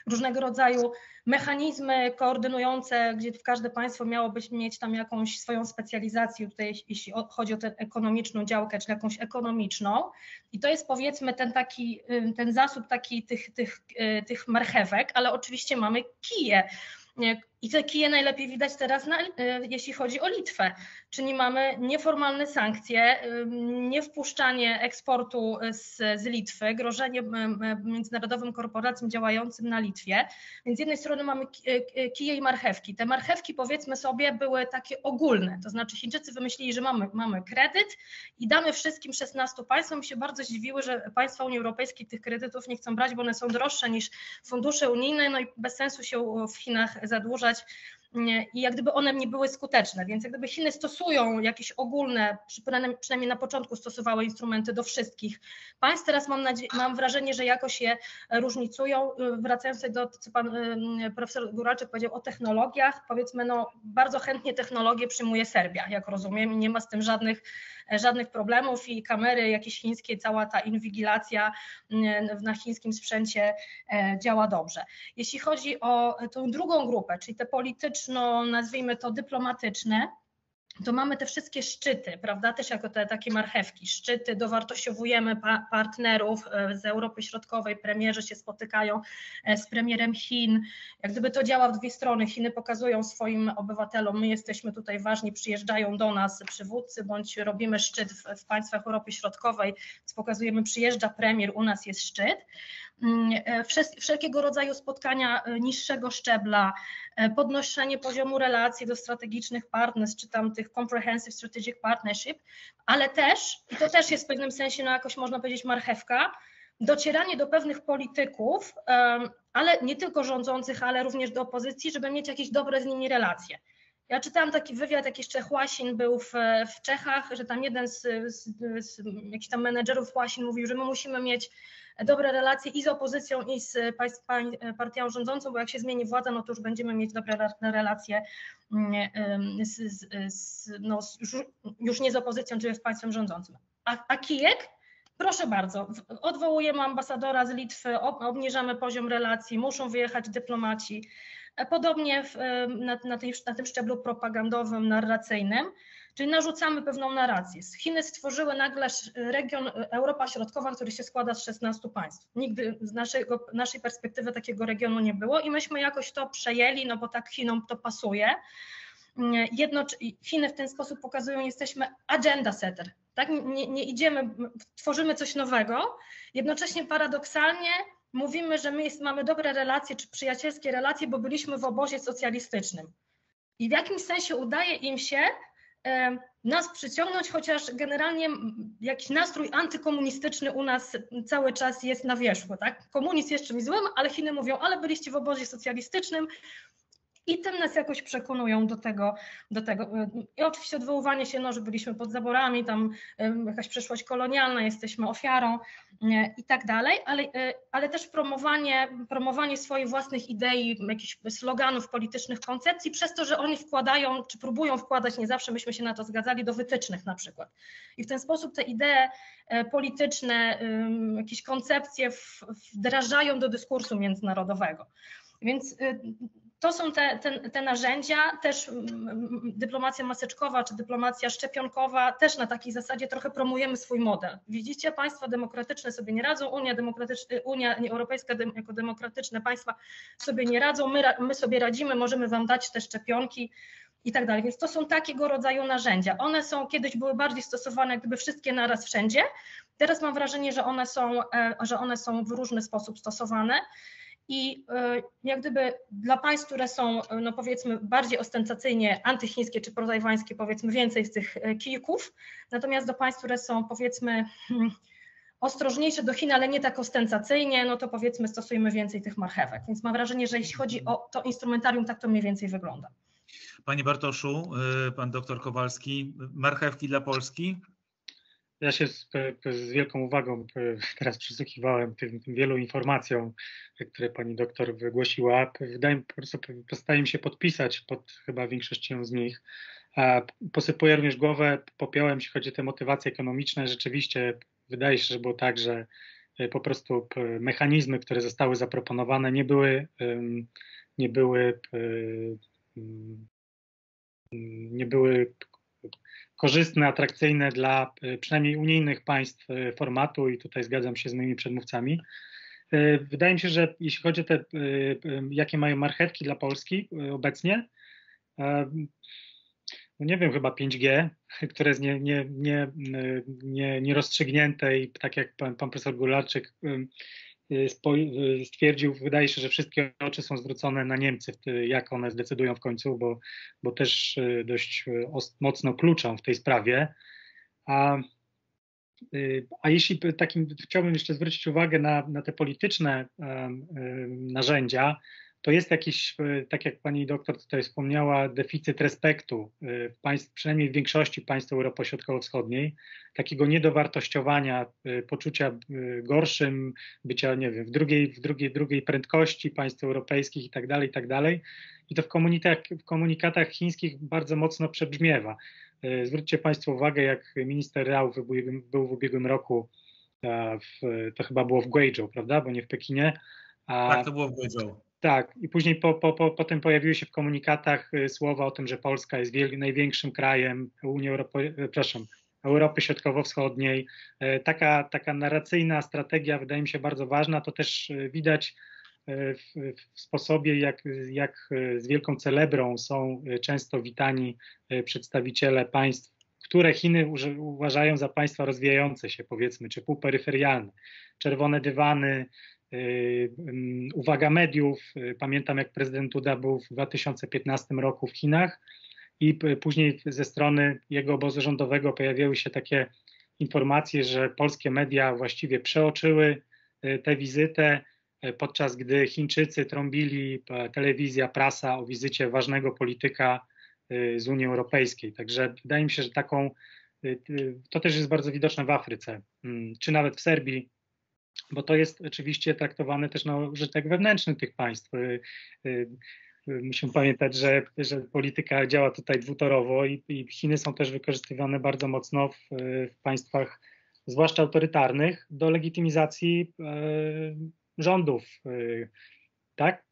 różnego rodzaju mechanizmy koordynujące, gdzie każde państwo miałoby mieć tam jakąś swoją specjalizację, tutaj jeśli chodzi o tę ekonomiczną działkę, czyli jakąś ekonomiczną i to jest powiedzmy ten zasób taki tych marchewek, ale oczywiście mamy kije. I te kije najlepiej widać teraz, jeśli chodzi o Litwę, czyli mamy nieformalne sankcje, niewpuszczanie eksportu z Litwy, grożenie międzynarodowym korporacjom działającym na Litwie. Więc z jednej strony mamy kije i marchewki. Te marchewki powiedzmy sobie były takie ogólne, to znaczy Chińczycy wymyślili, że mamy kredyt i damy wszystkim 16 państwom. Mi się bardzo zdziwiły, że państwa Unii Europejskiej tych kredytów nie chcą brać, bo one są droższe niż fundusze unijne, no i bez sensu się w Chinach zadłużać i jak gdyby one nie były skuteczne, więc jak gdyby Chiny stosują jakieś ogólne, przynajmniej na początku stosowały instrumenty do wszystkich państw, teraz mam wrażenie, że jakoś je różnicują. Wracając do co pan profesor Góralczyk powiedział o technologiach, powiedzmy bardzo chętnie technologię przyjmuje Serbia, jak rozumiem, nie ma z tym żadnych problemów i kamery jakieś chińskie, cała ta inwigilacja na chińskim sprzęcie działa dobrze. Jeśli chodzi o tą drugą grupę, czyli te polityczno, nazwijmy to dyplomatyczne, to mamy te wszystkie szczyty, prawda, też jako te takie marchewki, szczyty, dowartościowujemy partnerów z Europy Środkowej, premierzy się spotykają z premierem Chin, jak gdyby to działa w dwie strony, Chiny pokazują swoim obywatelom, my jesteśmy tutaj ważni, przyjeżdżają do nas przywódcy, bądź robimy szczyt w państwach Europy Środkowej, więc pokazujemy, przyjeżdża premier, u nas jest szczyt. Wszelkiego rodzaju spotkania niższego szczebla, podnoszenie poziomu relacji do strategicznych partnerstw, czy tam tych comprehensive strategic partnership, ale też, i to też jest w pewnym sensie jakoś można powiedzieć marchewka, docieranie do pewnych polityków, ale nie tylko rządzących, ale również do opozycji, żeby mieć jakieś dobre z nimi relacje. Ja czytałam taki wywiad, jakiś Czech Łasin był w Czechach, że tam jeden z jakichś tam menedżerów Łasin mówił, że my musimy mieć dobre relacje i z opozycją, i z partią rządzącą, bo jak się zmieni władza, no to już będziemy mieć dobre relacje już nie z opozycją, czyli z państwem rządzącym. A kijek? Proszę bardzo, odwołujemy ambasadora z Litwy, obniżamy poziom relacji, muszą wyjechać dyplomaci. Podobnie na tym szczeblu propagandowym, narracyjnej, czyli narzucamy pewną narrację. Chiny stworzyły nagle region Europa Środkowa, który się składa z 16 państw. Nigdy z naszej perspektywy takiego regionu nie było i myśmy jakoś to przejęli, no bo tak Chinom to pasuje. Chiny w ten sposób pokazują, jesteśmy agenda setter, tak? Nie idziemy, tworzymy coś nowego, jednocześnie paradoksalnie mówimy, że my mamy dobre relacje czy przyjacielskie relacje, bo byliśmy w obozie socjalistycznym. I w jakimś sensie udaje im się nas przyciągnąć, chociaż generalnie jakiś nastrój antykomunistyczny u nas cały czas jest na wierzchu. Tak? Komunizm jest czymś złym, ale Chiny mówią, ale byliście w obozie socjalistycznym. I tym nas jakoś przekonują do tego. I oczywiście odwoływanie się, że byliśmy pod zaborami, tam jakaś przeszłość kolonialna, jesteśmy ofiarą i tak dalej, ale też promowanie swoich własnych idei, jakichś sloganów politycznych, koncepcji, przez to, że oni wkładają, czy próbują wkładać, nie zawsze myśmy się na to zgadzali, do wytycznych na przykład. I w ten sposób te idee polityczne, jakieś koncepcje wdrażają do dyskursu międzynarodowego. Więc to są te narzędzia, też dyplomacja maseczkowa czy dyplomacja szczepionkowa, też na takiej zasadzie trochę promujemy swój model. Widzicie, państwa demokratyczne sobie nie radzą, Unia Europejska jako demokratyczne państwa sobie nie radzą, my sobie radzimy, możemy wam dać te szczepionki i tak dalej. Więc to są takiego rodzaju narzędzia. One kiedyś były bardziej stosowane jak gdyby wszystkie naraz wszędzie. Teraz mam wrażenie, że one są w różny sposób stosowane. I jak gdyby dla państw, które są no powiedzmy bardziej ostentacyjnie antychińskie czy protajwańskie, powiedzmy więcej z tych kijków, natomiast do państw, które są powiedzmy ostrożniejsze do Chin, ale nie tak ostentacyjnie, no to powiedzmy stosujemy więcej tych marchewek. Więc mam wrażenie, że jeśli chodzi o to instrumentarium, tak to mniej więcej wygląda. Panie Bartoszu, pan doktor Kowalski, marchewki dla Polski? Ja się z wielką uwagą teraz przysłuchiwałem tym wielu informacjom, które pani doktor wygłosiła. Po prostu postaram mi się podpisać pod chyba większością z nich. Posypuję również głowę popiołem, jeśli chodzi o te motywacje ekonomiczne. Rzeczywiście wydaje się, że było tak, że po prostu mechanizmy, które zostały zaproponowane, nie były korzystne, atrakcyjne dla przynajmniej unijnych państw formatu i tutaj zgadzam się z moimi przedmówcami. Wydaje mi się, że jeśli chodzi o te, jakie mają marchewki dla Polski obecnie, no nie wiem, chyba 5G, które jest nierozstrzygnięte i tak jak pan profesor Gularczyk stwierdził, wydaje się, że wszystkie oczy są zwrócone na Niemcy, jak one zdecydują w końcu, bo też dość mocno kluczą w tej sprawie. A jeśli chciałbym jeszcze zwrócić uwagę na te polityczne narzędzia, to jest jakiś, tak jak pani doktor tutaj wspomniała, deficyt respektu w państw, przynajmniej w większości państw Europy Środkowo-Wschodniej, takiego niedowartościowania, poczucia gorszym, bycia, nie wiem, w drugiej prędkości państw europejskich i tak dalej. I to w komunikatach chińskich bardzo mocno przebrzmiewa. Zwróćcie państwo uwagę, jak minister Rao był w ubiegłym roku, to chyba było w Guangzhou, prawda, bo nie w Pekinie. Tak, to było w Guangzhou. Tak, i później potem pojawiły się w komunikatach słowa o tym, że Polska jest największym krajem Europy Środkowo-Wschodniej. Taka narracyjna strategia wydaje mi się bardzo ważna. To też widać w sposobie, jak z wielką celebrą są często witani przedstawiciele państw, które Chiny uważają za państwa rozwijające się, powiedzmy, czy półperyferialne. Czerwone dywany, uwaga mediów. Pamiętam, jak prezydent Duda był w 2015 roku w Chinach i później ze strony jego obozu rządowego pojawiły się takie informacje, że polskie media właściwie przeoczyły tę wizytę, podczas gdy Chińczycy trąbili, telewizja, prasa o wizycie ważnego polityka z Unii Europejskiej. Także wydaje mi się, że to też jest bardzo widoczne w Afryce, czy nawet w Serbii, bo to jest oczywiście traktowane też na użytek wewnętrzny tych państw. Musimy pamiętać, że polityka działa tutaj dwutorowo i Chiny są też wykorzystywane bardzo mocno w państwach, zwłaszcza autorytarnych, do legitymizacji rządów, tak?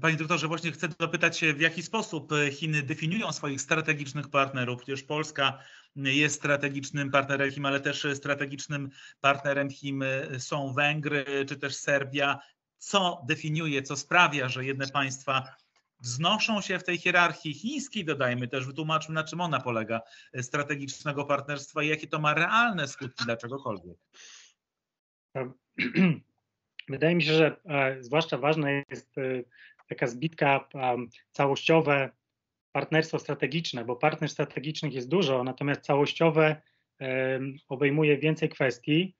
Panie doktorze, właśnie chcę dopytać się, w jaki sposób Chiny definiują swoich strategicznych partnerów. Przecież Polska jest strategicznym partnerem Chin, ale też strategicznym partnerem Chin są Węgry czy też Serbia. Co definiuje, co sprawia, że jedne państwa wznoszą się w tej hierarchii chińskiej, dodajmy też, wytłumaczmy, na czym ona polega, strategicznego partnerstwa i jakie to ma realne skutki dla czegokolwiek. Wydaje mi się, że zwłaszcza ważna jest taka zbitka całościowe, partnerstwo strategiczne, bo partnerstw strategicznych jest dużo, natomiast całościowe obejmuje więcej kwestii.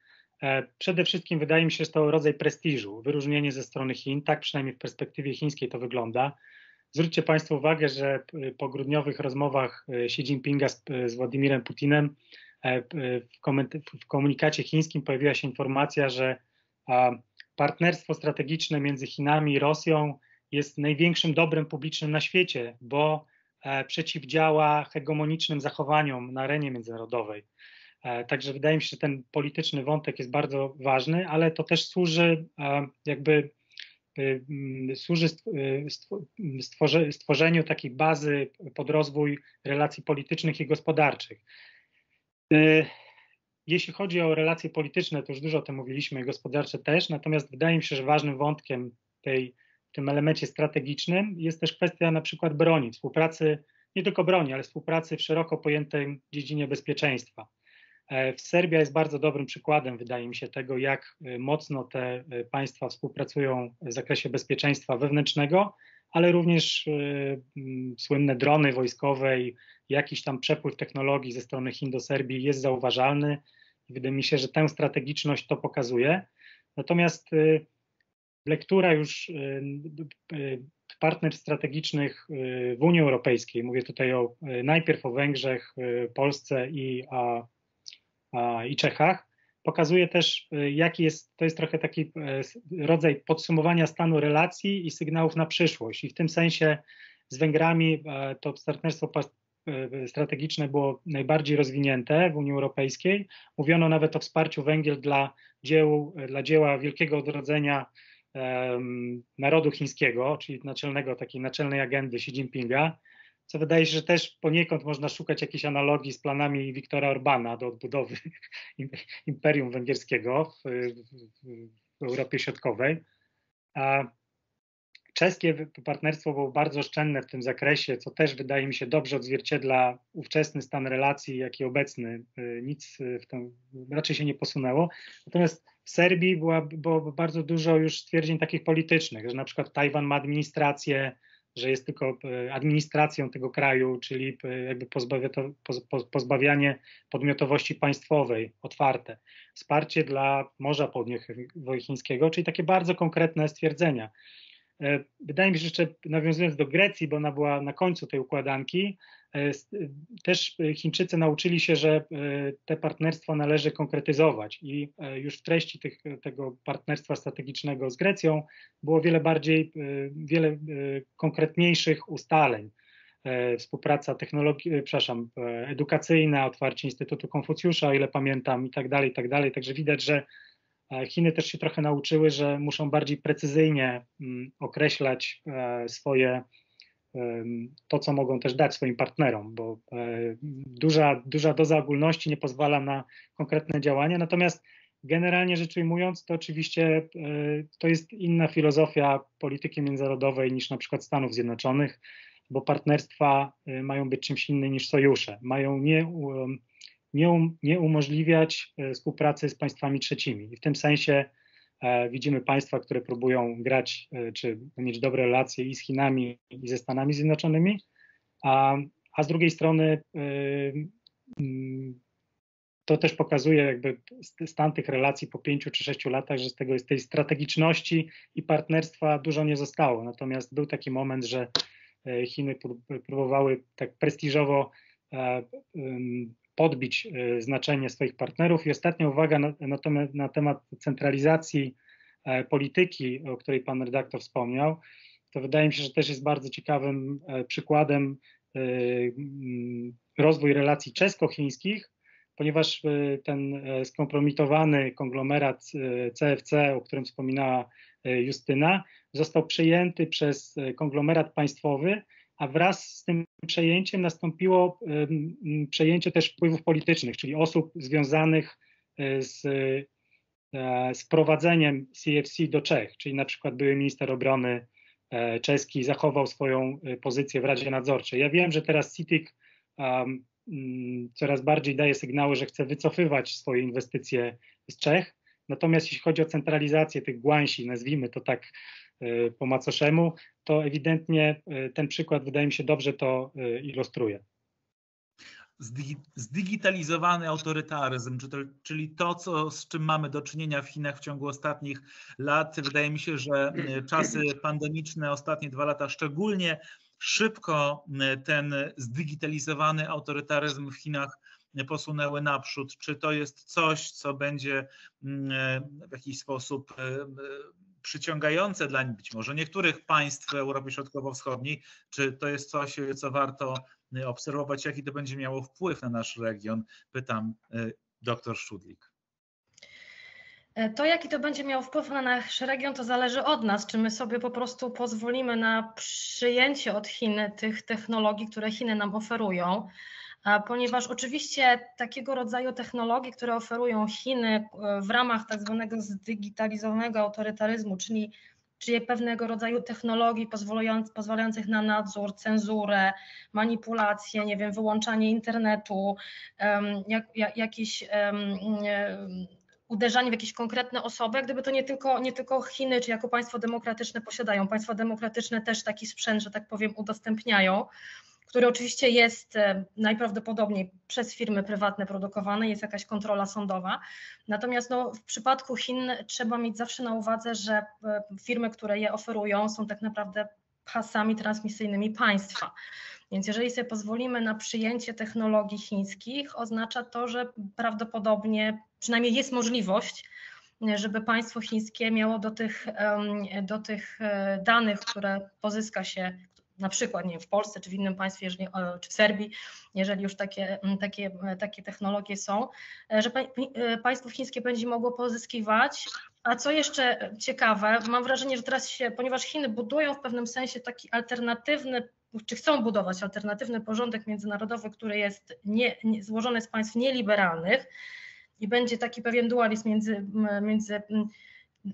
Przede wszystkim wydaje mi się, że to rodzaj prestiżu, wyróżnienie ze strony Chin, tak przynajmniej w perspektywie chińskiej to wygląda. Zwróćcie państwo uwagę, że po grudniowych rozmowach Xi Jinpinga z Władimirem Putinem w komunikacie chińskim pojawiła się informacja, że partnerstwo strategiczne między Chinami i Rosją jest największym dobrem publicznym na świecie, bo przeciwdziała hegemonicznym zachowaniom na arenie międzynarodowej. Także wydaje mi się, że ten polityczny wątek jest bardzo ważny, ale to też służy jakby służy stworzeniu takiej bazy pod rozwój relacji politycznych i gospodarczych. Jeśli chodzi o relacje polityczne, to już dużo o tym mówiliśmy, gospodarcze też, natomiast wydaje mi się, że ważnym wątkiem w tym elemencie strategicznym jest też kwestia na przykład broni, współpracy, nie tylko broni, ale współpracy w szeroko pojętej dziedzinie bezpieczeństwa. Serbia jest bardzo dobrym przykładem, wydaje mi się, tego, jak mocno te państwa współpracują w zakresie bezpieczeństwa wewnętrznego, ale również słynne drony wojskowe i jakiś tam przepływ technologii ze strony Chin do Serbii jest zauważalny. Wydaje mi się, że tę strategiczność to pokazuje. Natomiast lektura już partnerstw strategicznych w Unii Europejskiej, mówię tutaj najpierw o Węgrzech, Polsce i Czechach, pokazuje też, to jest trochę taki rodzaj podsumowania stanu relacji i sygnałów na przyszłość. I w tym sensie z Węgrami to partnerstwo strategiczne było najbardziej rozwinięte w Unii Europejskiej. Mówiono nawet o wsparciu Węgier dla dzieła Wielkiego Odrodzenia narodu chińskiego, czyli takiej naczelnej agendy Xi Jinpinga, co wydaje się, że też poniekąd można szukać jakiejś analogii z planami Viktora Orbana do odbudowy Imperium Węgierskiego w Europie Środkowej. Czeskie partnerstwo było bardzo oszczędne w tym zakresie, co też wydaje mi się dobrze odzwierciedla ówczesny stan relacji, jak i obecny. Nic raczej się nie posunęło. Natomiast w Serbii było bardzo dużo już stwierdzeń takich politycznych, że na przykład Tajwan ma administrację, że jest tylko administracją tego kraju, czyli jakby pozbawianie podmiotowości państwowej, otwarte. Wsparcie dla Morza Południowochińskiego, czyli takie bardzo konkretne stwierdzenia. Wydaje mi się, że jeszcze nawiązując do Grecji, bo ona była na końcu tej układanki, też Chińczycy nauczyli się, że te partnerstwa należy konkretyzować i już w treści tego partnerstwa strategicznego z Grecją było wiele konkretniejszych ustaleń. Współpraca edukacyjna, otwarcie Instytutu Konfucjusza, o ile pamiętam, i tak dalej. Także widać, że Chiny też się trochę nauczyły, że muszą bardziej precyzyjnie określać to, co mogą też dać swoim partnerom, bo duża doza ogólności nie pozwala na konkretne działania. Natomiast generalnie rzecz ujmując, to oczywiście to jest inna filozofia polityki międzynarodowej niż na przykład Stanów Zjednoczonych, bo partnerstwa mają być czymś innym niż sojusze. Mają nie umożliwiać współpracy z państwami trzecimi. I w tym sensie widzimy państwa, które próbują grać czy mieć dobre relacje i z Chinami, i ze Stanami Zjednoczonymi, a z drugiej strony to też pokazuje jakby stan tych relacji po 5 czy 6 latach, że z tej strategiczności i partnerstwa dużo nie zostało. Natomiast był taki moment, że Chiny próbowały tak prestiżowo podbić znaczenie swoich partnerów. I ostatnia uwaga na temat centralizacji polityki, o której pan redaktor wspomniał, to wydaje mi się, że też jest bardzo ciekawym przykładem rozwój relacji czesko-chińskich, ponieważ ten skompromitowany konglomerat CFC, o którym wspominała Justyna, został przejęty przez konglomerat państwowy, a wraz z tym przejęciem nastąpiło przejęcie też wpływów politycznych, czyli osób związanych z prowadzeniem CFC do Czech, czyli na przykład były minister obrony czeski zachował swoją pozycję w Radzie Nadzorczej. Ja wiem, że teraz CITIC coraz bardziej daje sygnały, że chce wycofywać swoje inwestycje z Czech, natomiast jeśli chodzi o centralizację tych guansi, nazwijmy to tak po macoszemu, to ewidentnie ten przykład wydaje mi się dobrze to ilustruje. Zdigitalizowany autorytaryzm, czyli to, z czym mamy do czynienia w Chinach w ciągu ostatnich lat. Wydaje mi się, że czasy pandemiczne, ostatnie 2 lata szczególnie szybko ten zdigitalizowany autorytaryzm w Chinach posunęły naprzód. Czy to jest coś, co będzie w jakiś sposób przyciągające dla być może niektórych państw w Europie Środkowo-Wschodniej? Czy to jest coś, co warto obserwować, jaki to będzie miało wpływ na nasz region? Pytam dr Szczudlik. To, jaki to będzie miał wpływ na nasz region, to zależy od nas, czy my sobie po prostu pozwolimy na przyjęcie od Chin tych technologii, które Chiny nam oferują, ponieważ oczywiście takiego rodzaju technologie, które oferują Chiny w ramach tak zwanego zdigitalizowanego autorytaryzmu, czyli pewnego rodzaju technologii pozwalających na nadzór, cenzurę, manipulację, nie wiem, wyłączanie internetu, jakieś uderzanie w jakieś konkretne osoby, jak gdyby to nie tylko Chiny, czy jako państwo demokratyczne posiadają. Państwa demokratyczne też taki sprzęt, że tak powiem, udostępniają, który oczywiście jest najprawdopodobniej przez firmy prywatne produkowany, jest jakaś kontrola sądowa. Natomiast w przypadku Chin trzeba mieć zawsze na uwadze, że firmy, które je oferują, są tak naprawdę pasami transmisyjnymi państwa. Więc jeżeli sobie pozwolimy na przyjęcie technologii chińskich, oznacza to, że prawdopodobnie, przynajmniej jest możliwość, żeby państwo chińskie miało do tych danych, które pozyska się na przykład nie wiem, w Polsce czy w innym państwie, czy w Serbii, jeżeli już takie technologie są, że państwo chińskie będzie mogło pozyskiwać. A co jeszcze ciekawe, mam wrażenie, że teraz ponieważ Chiny budują w pewnym sensie taki alternatywny, czy chcą budować alternatywny porządek międzynarodowy, który jest złożony z państw nieliberalnych i będzie taki pewien dualizm między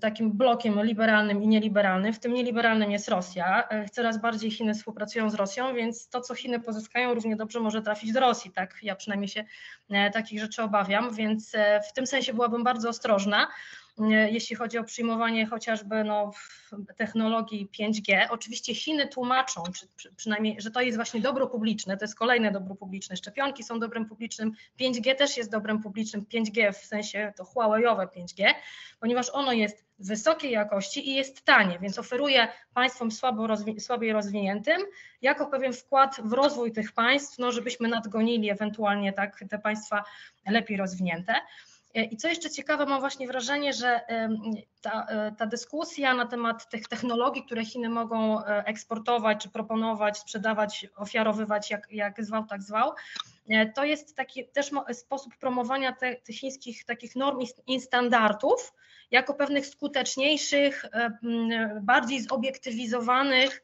takim blokiem liberalnym i nieliberalnym. W tym nieliberalnym jest Rosja. Coraz bardziej Chiny współpracują z Rosją, więc to, co Chiny pozyskają, równie dobrze może trafić do Rosji. Tak? Ja przynajmniej się takich rzeczy obawiam, więc w tym sensie byłabym bardzo ostrożna, jeśli chodzi o przyjmowanie chociażby technologii 5G. Oczywiście Chiny tłumaczą, przynajmniej, że to jest właśnie dobro publiczne, to jest kolejne dobro publiczne. Szczepionki są dobrem publicznym, 5G też jest dobrem publicznym, 5G w sensie to Huawei'owe 5G, ponieważ ono jest wysokiej jakości i jest tanie, więc oferuje państwom słabiej rozwiniętym jako pewien wkład w rozwój tych państw, żebyśmy nadgonili ewentualnie tak te państwa lepiej rozwinięte. I co jeszcze ciekawe, mam właśnie wrażenie, że ta dyskusja na temat tych technologii, które Chiny mogą eksportować, czy proponować, sprzedawać, ofiarowywać, jak zwał, tak zwał, to jest taki też sposób promowania tych chińskich takich norm i standardów jako pewnych skuteczniejszych, bardziej zobiektywizowanych.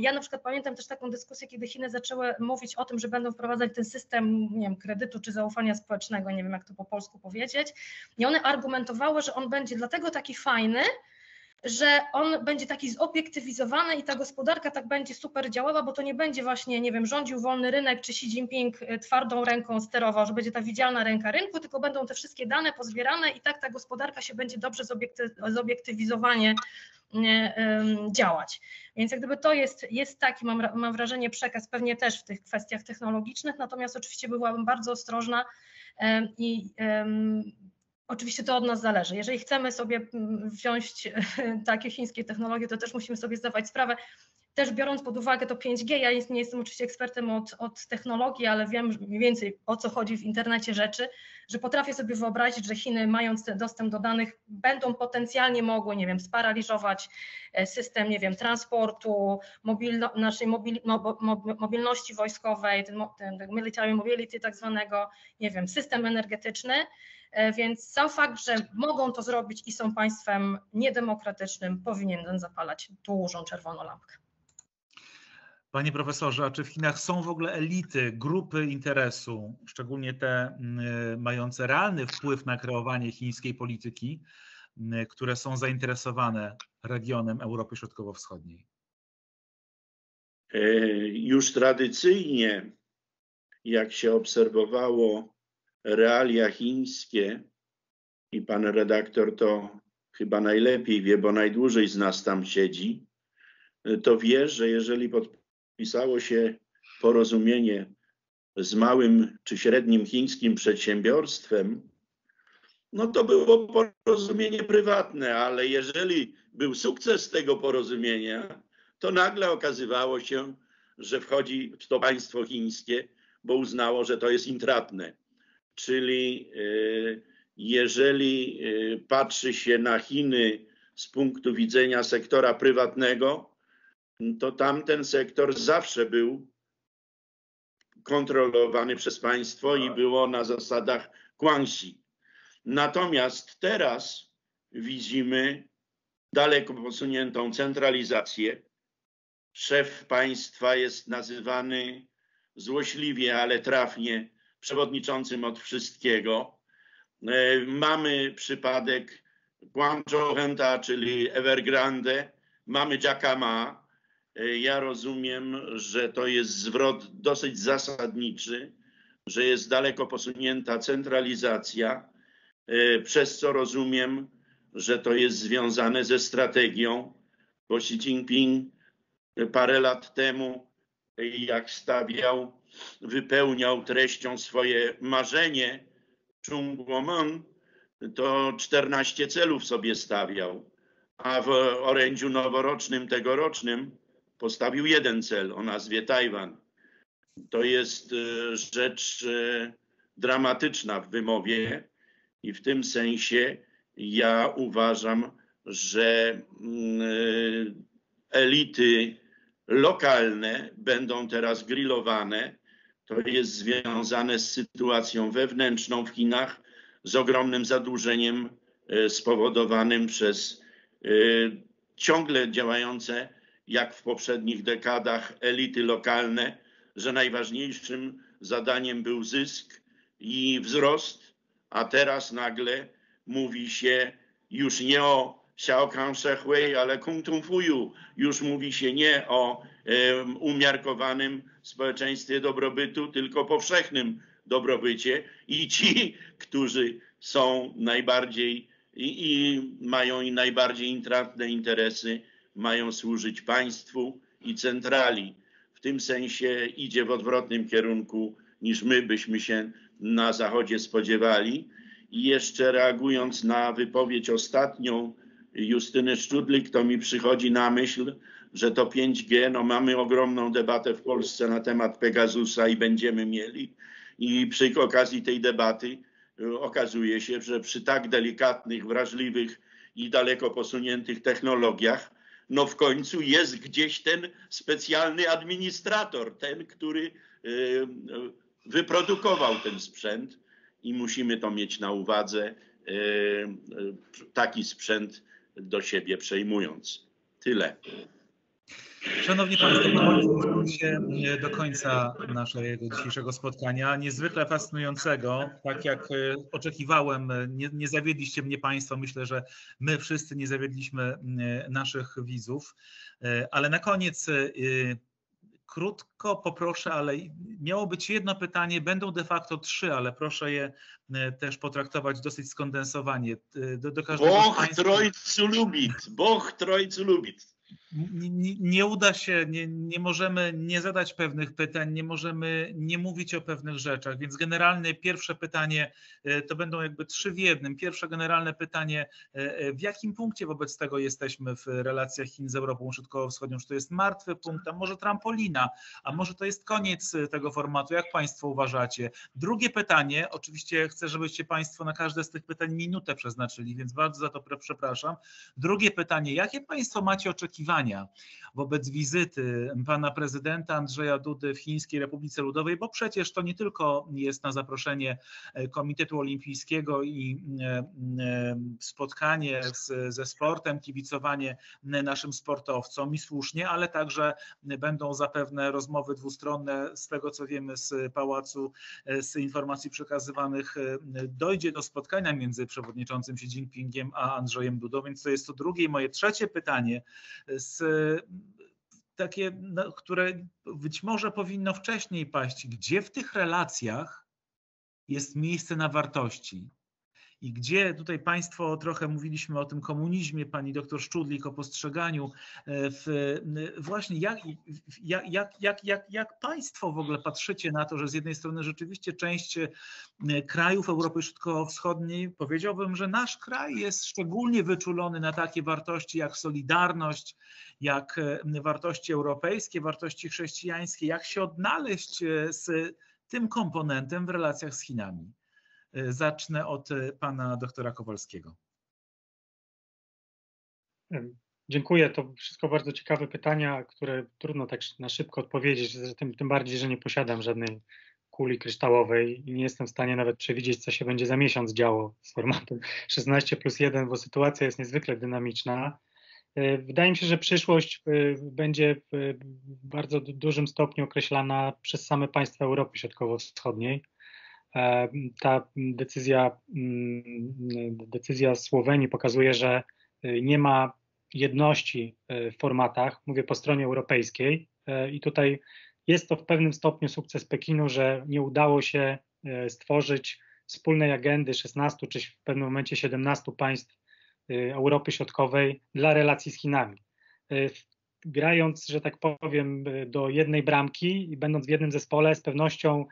Ja na przykład pamiętam też taką dyskusję, kiedy Chiny zaczęły mówić o tym, że będą wprowadzać ten system, nie wiem, kredytu czy zaufania społecznego, nie wiem jak to po polsku powiedzieć, i one argumentowały, że on będzie dlatego taki fajny, że on będzie taki zobiektywizowany i ta gospodarka tak będzie super działała, bo to nie będzie właśnie, nie wiem, rządził wolny rynek, czy Xi Jinping twardą ręką sterował, że będzie ta widzialna ręka rynku, tylko będą te wszystkie dane pozbierane i tak ta gospodarka się będzie dobrze zobiektywizowanie działać. Więc jak gdyby to jest taki, mam wrażenie, przekaz pewnie też w tych kwestiach technologicznych, natomiast oczywiście byłabym bardzo ostrożna i oczywiście to od nas zależy. Jeżeli chcemy sobie wziąć takie chińskie technologie, to też musimy sobie zdawać sprawę, też biorąc pod uwagę to 5G, ja nie jestem oczywiście ekspertem od technologii, ale wiem mniej więcej o co chodzi w internecie rzeczy, że potrafię sobie wyobrazić, że Chiny mając dostęp do danych będą potencjalnie mogły, nie wiem, sparaliżować system, nie wiem, transportu, naszej mobilności wojskowej, ten military mobility tak zwanego, nie wiem, system energetyczny. Więc sam fakt, że mogą to zrobić i są państwem niedemokratycznym, powinien zapalać dużą czerwoną lampkę. Panie profesorze, a czy w Chinach są w ogóle elity, grupy interesu, szczególnie te mające realny wpływ na kreowanie chińskiej polityki, które są zainteresowane regionem Europy Środkowo-Wschodniej? Już tradycyjnie, jak się obserwowało realia chińskie, i pan redaktor to chyba najlepiej wie, bo najdłużej z nas tam siedzi, to wie, że jeżeli podpisało się porozumienie z małym czy średnim chińskim przedsiębiorstwem, no to było porozumienie prywatne, ale jeżeli był sukces tego porozumienia, to nagle okazywało się, że wchodzi w to państwo chińskie, bo uznało, że to jest intratne. Czyli jeżeli patrzy się na Chiny z punktu widzenia sektora prywatnego, to tamten sektor zawsze był kontrolowany przez państwo i było na zasadach Guangxi. Natomiast teraz widzimy daleko posuniętą centralizację. Szef państwa jest nazywany złośliwie, ale trafnie przewodniczącym od wszystkiego. Mamy przypadek Guangzhou Henta, czyli Evergrande, mamy Jacka Ma. Ja rozumiem, że to jest zwrot dosyć zasadniczy, że jest daleko posunięta centralizacja, przez co rozumiem, że to jest związane ze strategią, bo Xi Jinping parę lat temu, jak wypełniał treścią swoje marzenie Chungguomen, to 14 celów sobie stawiał, a w orędziu noworocznym, tegorocznym postawił jeden cel o nazwie Tajwan. To jest rzecz dramatyczna w wymowie i w tym sensie ja uważam, że elity lokalne będą teraz grillowane. To jest związane z sytuacją wewnętrzną w Chinach, z ogromnym zadłużeniem spowodowanym przez ciągle działające, jak w poprzednich dekadach, elity lokalne, że najważniejszym zadaniem był zysk i wzrost, a teraz nagle mówi się już nie o Xiaokang Shehui, ale Kung Tung Fuyu. Już mówi się nie o umiarkowanym społeczeństwie dobrobytu, tylko powszechnym dobrobycie. I ci, którzy są najbardziej i mają najbardziej intratne interesy, mają służyć państwu i centrali. W tym sensie idzie w odwrotnym kierunku, niż my byśmy się na Zachodzie spodziewali. I jeszcze reagując na wypowiedź ostatnią Justyny Szczudlik, to mi przychodzi na myśl, że to 5G, no mamy ogromną debatę w Polsce na temat Pegasusa i będziemy mieli. I przy okazji tej debaty okazuje się, że przy tak delikatnych, wrażliwych i daleko posuniętych technologiach, no w końcu jest gdzieś ten specjalny administrator, ten, który wyprodukował ten sprzęt i musimy to mieć na uwadze, taki sprzęt do siebie przejmując. Tyle. Szanowni Państwo, zbliżamy się do końca naszego dzisiejszego spotkania, niezwykle fascynującego. Tak jak oczekiwałem, nie zawiedliście mnie Państwo, myślę, że my wszyscy nie zawiedliśmy naszych widzów, ale na koniec krótko poproszę, ale miało być jedno pytanie, będą de facto 3, ale proszę je też potraktować dosyć skondensowanie. Do każdego Boh państwa... Trojcu lubit, Boh Trojcu lubit. Nie uda się, nie możemy nie zadać pewnych pytań, nie możemy nie mówić o pewnych rzeczach, więc generalnie pierwsze pytanie to będą jakby 3 w jednym. Pierwsze generalne pytanie, w jakim punkcie wobec tego jesteśmy w relacjach Chin z Europą Środkowo-Wschodnią? Czy to jest martwy punkt, a może trampolina, a może to jest koniec tego formatu? Jak Państwo uważacie? Drugie pytanie, oczywiście chcę, żebyście Państwo na każde z tych pytań minutę przeznaczyli, więc bardzo za to przepraszam. Drugie pytanie, jakie Państwo macie oczekiwania wobec wizyty pana prezydenta Andrzeja Dudy w Chińskiej Republice Ludowej, bo przecież to nie tylko jest na zaproszenie Komitetu Olimpijskiego i spotkanie ze sportem, kibicowanie naszym sportowcom i słusznie, ale także będą zapewne rozmowy dwustronne. Z tego co wiemy z pałacu, z informacji przekazywanych, dojdzie do spotkania między przewodniczącym Xi Jinpingiem a Andrzejem Dudą, więc to jest to drugie. I moje trzecie pytanie, takie, które być może powinno wcześniej paść. Gdzie w tych relacjach jest miejsce na wartości? I gdzie tutaj Państwo trochę mówiliśmy o tym komunizmie, pani doktor Szczudlik, o postrzeganiu, właśnie jak Państwo w ogóle patrzycie na to, że z jednej strony rzeczywiście część krajów Europy Środkowo-Wschodniej, powiedziałbym, że nasz kraj jest szczególnie wyczulony na takie wartości jak solidarność, jak wartości europejskie, wartości chrześcijańskie, jak się odnaleźć z tym komponentem w relacjach z Chinami. Zacznę od pana doktora Kowalskiego. Dziękuję. To wszystko bardzo ciekawe pytania, które trudno tak na szybko odpowiedzieć, tym bardziej, że nie posiadam żadnej kuli kryształowej i nie jestem w stanie nawet przewidzieć, co się będzie za miesiąc działo z formatem 16+1, bo sytuacja jest niezwykle dynamiczna. Wydaje mi się, że przyszłość będzie w bardzo dużym stopniu określana przez same państwa Europy Środkowo-Wschodniej. Ta decyzja Słowenii pokazuje, że nie ma jedności w formatach, mówię po stronie europejskiej, i tutaj jest to w pewnym stopniu sukces Pekinu, że nie udało się stworzyć wspólnej agendy 16 czy w pewnym momencie 17 państw Europy Środkowej dla relacji z Chinami. Grając, że tak powiem, do jednej bramki i będąc w jednym zespole, z pewnością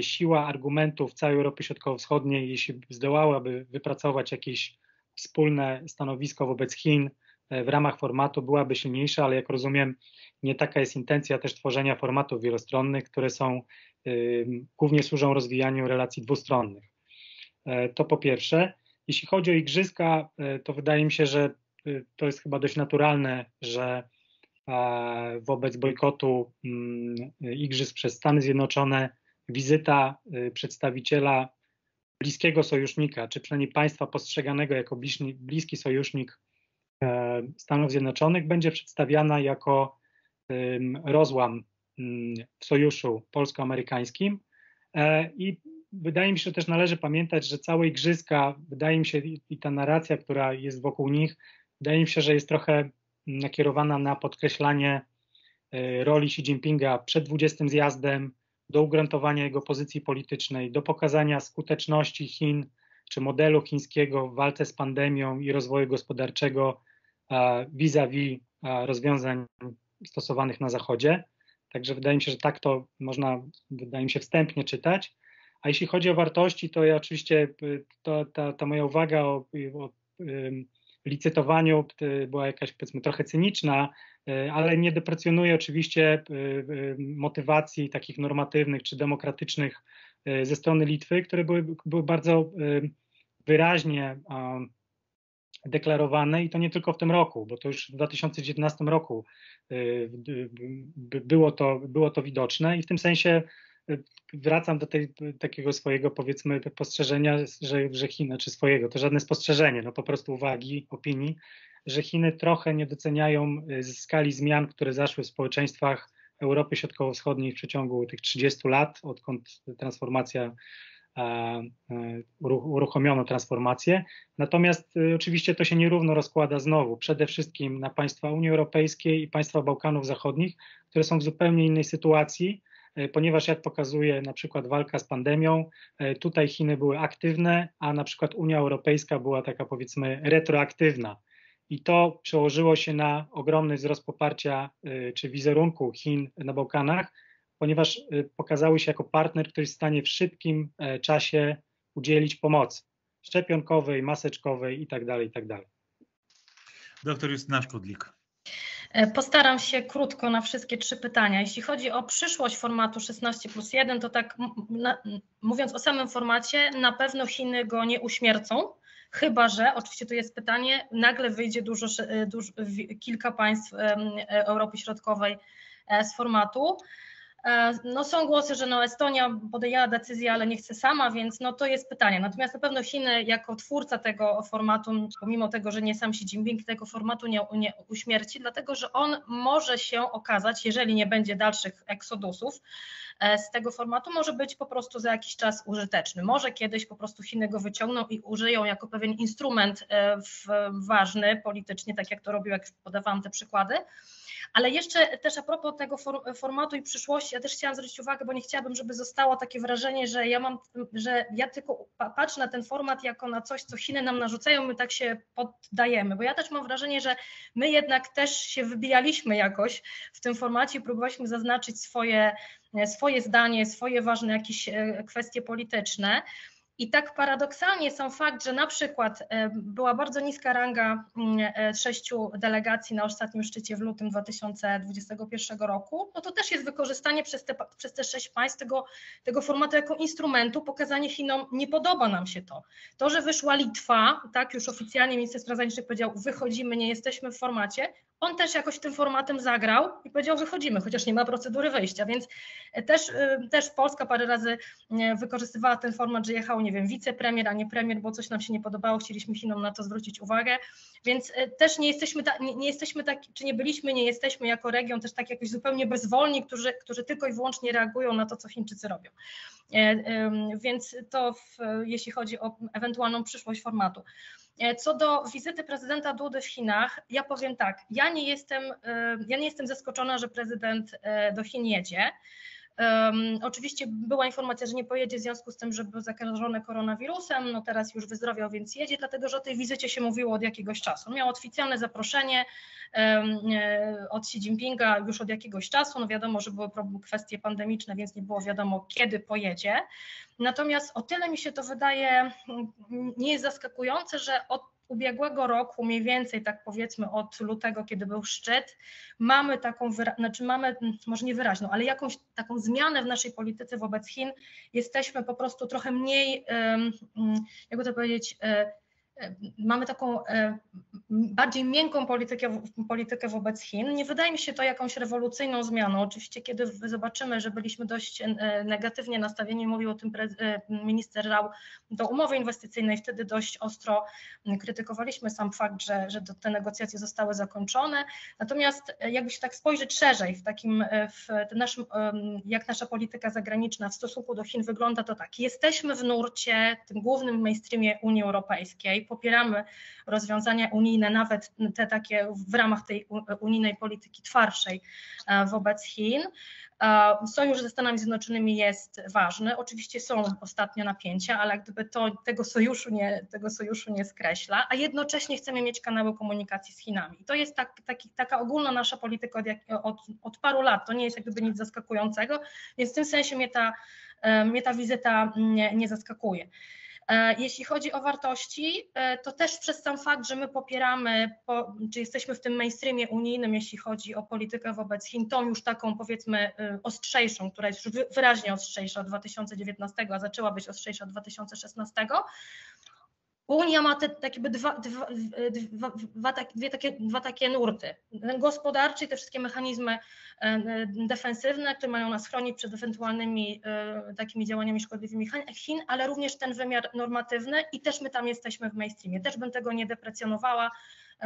siła argumentów całej Europy Środkowo-Wschodniej, jeśli zdołałaby wypracować jakieś wspólne stanowisko wobec Chin w ramach formatu, byłaby silniejsza, ale jak rozumiem, nie taka jest intencja też tworzenia formatów wielostronnych, które głównie służą rozwijaniu relacji dwustronnych. To po pierwsze. Jeśli chodzi o igrzyska, to wydaje mi się, że to jest chyba dość naturalne, że wobec bojkotu igrzysk przez Stany Zjednoczone wizyta przedstawiciela bliskiego sojusznika, czy przynajmniej państwa postrzeganego jako bliski sojusznik Stanów Zjednoczonych, będzie przedstawiana jako rozłam w sojuszu polsko-amerykańskim. I wydaje mi się, że też należy pamiętać, że całe igrzyska, wydaje mi się, i ta narracja, która jest wokół nich, wydaje mi się, że jest trochę nakierowana na podkreślanie roli Xi Jinpinga przed 20. zjazdem, do ugruntowania jego pozycji politycznej, do pokazania skuteczności Chin, czy modelu chińskiego w walce z pandemią i rozwoju gospodarczego vis-a-vis rozwiązań stosowanych na Zachodzie. Także wydaje mi się, że tak to można, wydaje mi się, wstępnie czytać. A jeśli chodzi o wartości, to ja oczywiście, ta moja uwaga o licytowaniu była jakaś, powiedzmy, trochę cyniczna, ale nie deprecjonuję oczywiście motywacji takich normatywnych czy demokratycznych ze strony Litwy, które były bardzo wyraźnie deklarowane i to nie tylko w tym roku, bo to już w 2019 roku było to widoczne i w tym sensie wracam do takiego swojego, powiedzmy, spostrzeżenia, że Chiny, czy swojego, to żadne spostrzeżenie, no po prostu uwagi, opinii, że Chiny trochę nie doceniają skali zmian, które zaszły w społeczeństwach Europy Środkowo-Wschodniej w przeciągu tych 30 lat, odkąd uruchomiono transformację. Natomiast oczywiście to się nierówno rozkłada znowu, przede wszystkim na państwa Unii Europejskiej i państwa Bałkanów Zachodnich, które są w zupełnie innej sytuacji, ponieważ jak pokazuje na przykład walka z pandemią, tutaj Chiny były aktywne, a na przykład Unia Europejska była taka, powiedzmy, retroaktywna. I to przełożyło się na ogromny wzrost poparcia czy wizerunku Chin na Bałkanach, ponieważ pokazały się jako partner, który jest w stanie w szybkim czasie udzielić pomocy szczepionkowej, maseczkowej itd., itd. Doktor Justyna Szkudlik. Postaram się krótko na wszystkie 3 pytania. Jeśli chodzi o przyszłość formatu 16+1, to tak mówiąc o samym formacie, na pewno Chiny go nie uśmiercą, chyba że, oczywiście to jest pytanie, nagle wyjdzie kilka państw Europy Środkowej z formatu. No są głosy, że Estonia podjęła decyzję, ale nie chce sama, więc to jest pytanie. Natomiast na pewno Chiny jako twórca tego formatu, pomimo tego, że nie sam Xi Jinping, tego formatu nie uśmierci, dlatego że on może się okazać, jeżeli nie będzie dalszych eksodusów z tego formatu, może być po prostu za jakiś czas użyteczny. Może kiedyś po prostu Chiny go wyciągną i użyją jako pewien instrument ważny politycznie, tak jak to robił, jak podawałam te przykłady. Ale jeszcze też a propos tego formatu i przyszłości, ja też chciałam zwrócić uwagę, bo nie chciałabym, żeby zostało takie wrażenie, że ja tylko patrzę na ten format jako na coś, co Chiny nam narzucają, my tak się poddajemy, bo ja też mam wrażenie, że my jednak też się wybijaliśmy jakoś w tym formacie i próbowaliśmy zaznaczyć swoje zdanie, swoje ważne jakieś kwestie polityczne. I tak paradoksalnie sam fakt, że na przykład była bardzo niska ranga 6 delegacji na ostatnim szczycie w lutym 2021 roku, no to też jest wykorzystanie przez te 6 państw tego formatu jako instrumentu, pokazanie Chinom, nie podoba nam się to. To, że wyszła Litwa, tak już oficjalnie minister spraw zagranicznych powiedział, wychodzimy, nie jesteśmy w formacie, on też jakoś tym formatem zagrał i powiedział, wychodzimy, chociaż nie ma procedury wyjścia, więc też Polska parę razy wykorzystywała ten format, że jechał, nie wiem, wicepremier, a nie premier, bo coś nam się nie podobało, chcieliśmy Chinom na to zwrócić uwagę, więc też nie jesteśmy czy nie byliśmy, nie jesteśmy jako region też tak jakoś zupełnie bezwolni, którzy tylko i wyłącznie reagują na to, co Chińczycy robią. Więc to jeśli chodzi o ewentualną przyszłość formatu. Co do wizyty prezydenta Dudy w Chinach, ja powiem tak, ja nie jestem zaskoczona, że prezydent do Chin jedzie. Oczywiście była informacja, że nie pojedzie w związku z tym, że był zakażony koronawirusem, no teraz już wyzdrowiał, więc jedzie, dlatego że o tej wizycie się mówiło od jakiegoś czasu. Miał oficjalne zaproszenie od Xi Jinpinga już od jakiegoś czasu, no wiadomo, że były kwestie pandemiczne, więc nie było wiadomo, kiedy pojedzie. Natomiast o tyle mi się to wydaje nie jest zaskakujące, że od ubiegłego roku, mniej więcej tak powiedzmy od lutego, kiedy był szczyt, mamy taką, mamy może nie wyraźną, ale jakąś taką zmianę w naszej polityce wobec Chin. Jesteśmy po prostu trochę mniej, jakby to powiedzieć, mamy taką bardziej miękką politykę wobec Chin. Nie wydaje mi się to jakąś rewolucyjną zmianą. Oczywiście, kiedy zobaczymy, że byliśmy dość negatywnie nastawieni, mówił o tym minister Rao, do umowy inwestycyjnej, wtedy dość ostro krytykowaliśmy sam fakt, że te negocjacje zostały zakończone. Natomiast jakby się tak spojrzeć szerzej jak nasza polityka zagraniczna w stosunku do Chin wygląda, to tak, jesteśmy w nurcie, tym głównym mainstreamie Unii Europejskiej, popieramy rozwiązania unijne, nawet te takie w ramach tej unijnej polityki twardszej wobec Chin. Sojusz ze Stanami Zjednoczonymi jest ważny. Oczywiście są ostatnio napięcia, ale gdyby tego sojuszu nie skreśla, a jednocześnie chcemy mieć kanały komunikacji z Chinami. I to jest taka ogólna nasza polityka od paru lat. To nie jest jak gdyby nic zaskakującego, więc w tym sensie mnie ta wizyta nie zaskakuje. Jeśli chodzi o wartości, to też przez sam fakt, że my popieramy, czy jesteśmy w tym mainstreamie unijnym, jeśli chodzi o politykę wobec Chin, tą już taką powiedzmy ostrzejszą, która jest już wyraźnie ostrzejsza od 2019, a zaczęła być ostrzejsza od 2016, Unia ma dwa takie nurty. Ten gospodarczy i te wszystkie mechanizmy defensywne, które mają nas chronić przed ewentualnymi takimi działaniami szkodliwymi Chin, ale również ten wymiar normatywny i też my tam jesteśmy w mainstreamie. Też bym tego nie deprecjonowała.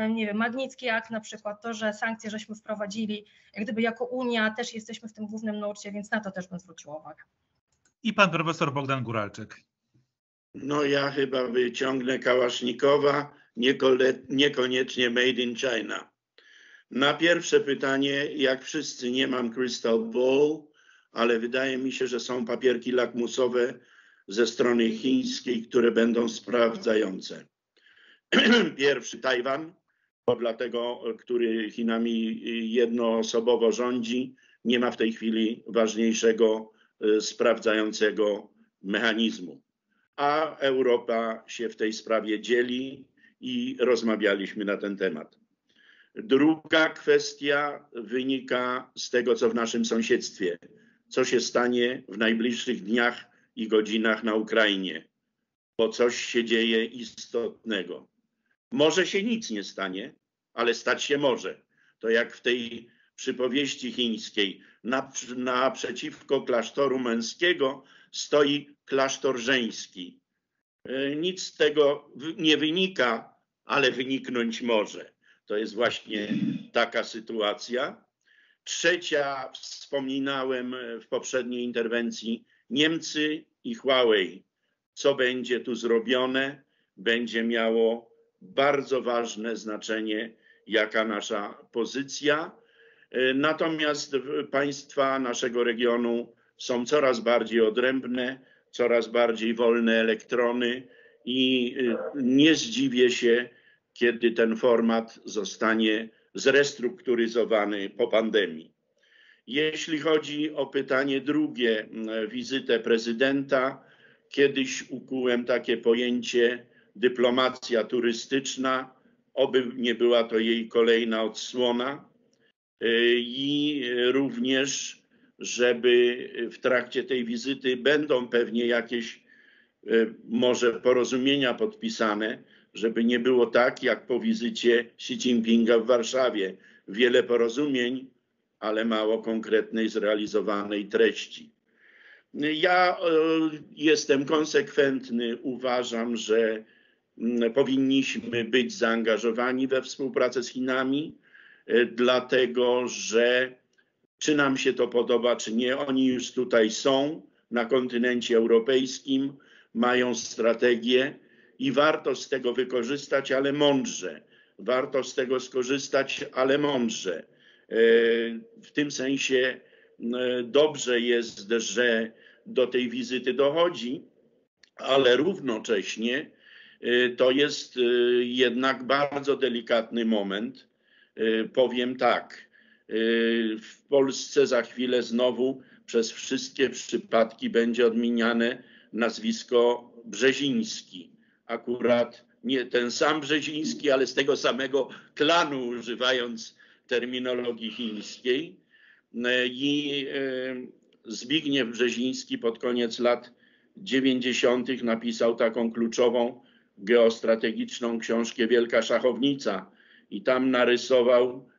Nie wiem, Magnicki Akt na przykład, to, że sankcje żeśmy wprowadzili, jak gdyby jako Unia też jesteśmy w tym głównym nurcie, więc na to też bym zwróciła uwagę. I pan profesor Bogdan Guralczyk. No ja chyba wyciągnę Kałasznikowa, niekoniecznie made in China. Na pierwsze pytanie, jak wszyscy, nie mam crystal ball, ale wydaje mi się, że są papierki lakmusowe ze strony chińskiej, które będą sprawdzające. Pierwszy Tajwan, bo dlatego, który Chinami jednoosobowo rządzi, nie ma w tej chwili ważniejszego sprawdzającego mechanizmu. A Europa się w tej sprawie dzieli i rozmawialiśmy na ten temat. Druga kwestia wynika z tego, co w naszym sąsiedztwie. Co się stanie w najbliższych dniach i godzinach na Ukrainie, bo coś się dzieje istotnego. Może się nic nie stanie, ale stać się może. To jak w tej przypowieści chińskiej. Naprzeciwko klasztoru męskiego stoi klasztor żeński. Nic z tego nie wynika, ale wyniknąć może. To jest właśnie taka sytuacja. Trzecia, wspominałem w poprzedniej interwencji, Niemcy i Huawei. Co będzie tu zrobione, będzie miało bardzo ważne znaczenie, jaka nasza pozycja. Natomiast państwa naszego regionu są coraz bardziej odrębne, coraz bardziej wolne elektrony i nie zdziwię się, kiedy ten format zostanie zrestrukturyzowany po pandemii. Jeśli chodzi o pytanie drugie, wizytę prezydenta, kiedyś ukułem takie pojęcie dyplomacja turystyczna, oby nie była to jej kolejna odsłona i również, żeby w trakcie tej wizyty będą pewnie jakieś może porozumienia podpisane, żeby nie było tak jak po wizycie Xi Jinpinga w Warszawie, wiele porozumień, ale mało konkretnej, zrealizowanej treści. Ja jestem konsekwentny, uważam, że powinniśmy być zaangażowani we współpracę z Chinami, dlatego że czy nam się to podoba, czy nie, oni już tutaj są na kontynencie europejskim, mają strategię i warto z tego wykorzystać, ale mądrze. Warto z tego skorzystać, ale mądrze. W tym sensie dobrze jest, że do tej wizyty dochodzi, ale równocześnie to jest jednak bardzo delikatny moment. Powiem tak, w Polsce za chwilę znowu przez wszystkie przypadki będzie odmieniane nazwisko Brzeziński. Akurat nie ten sam Brzeziński, ale z tego samego klanu, używając terminologii chińskiej. I Zbigniew Brzeziński pod koniec lat 90. napisał taką kluczową geostrategiczną książkę Wielka Szachownica i tam narysował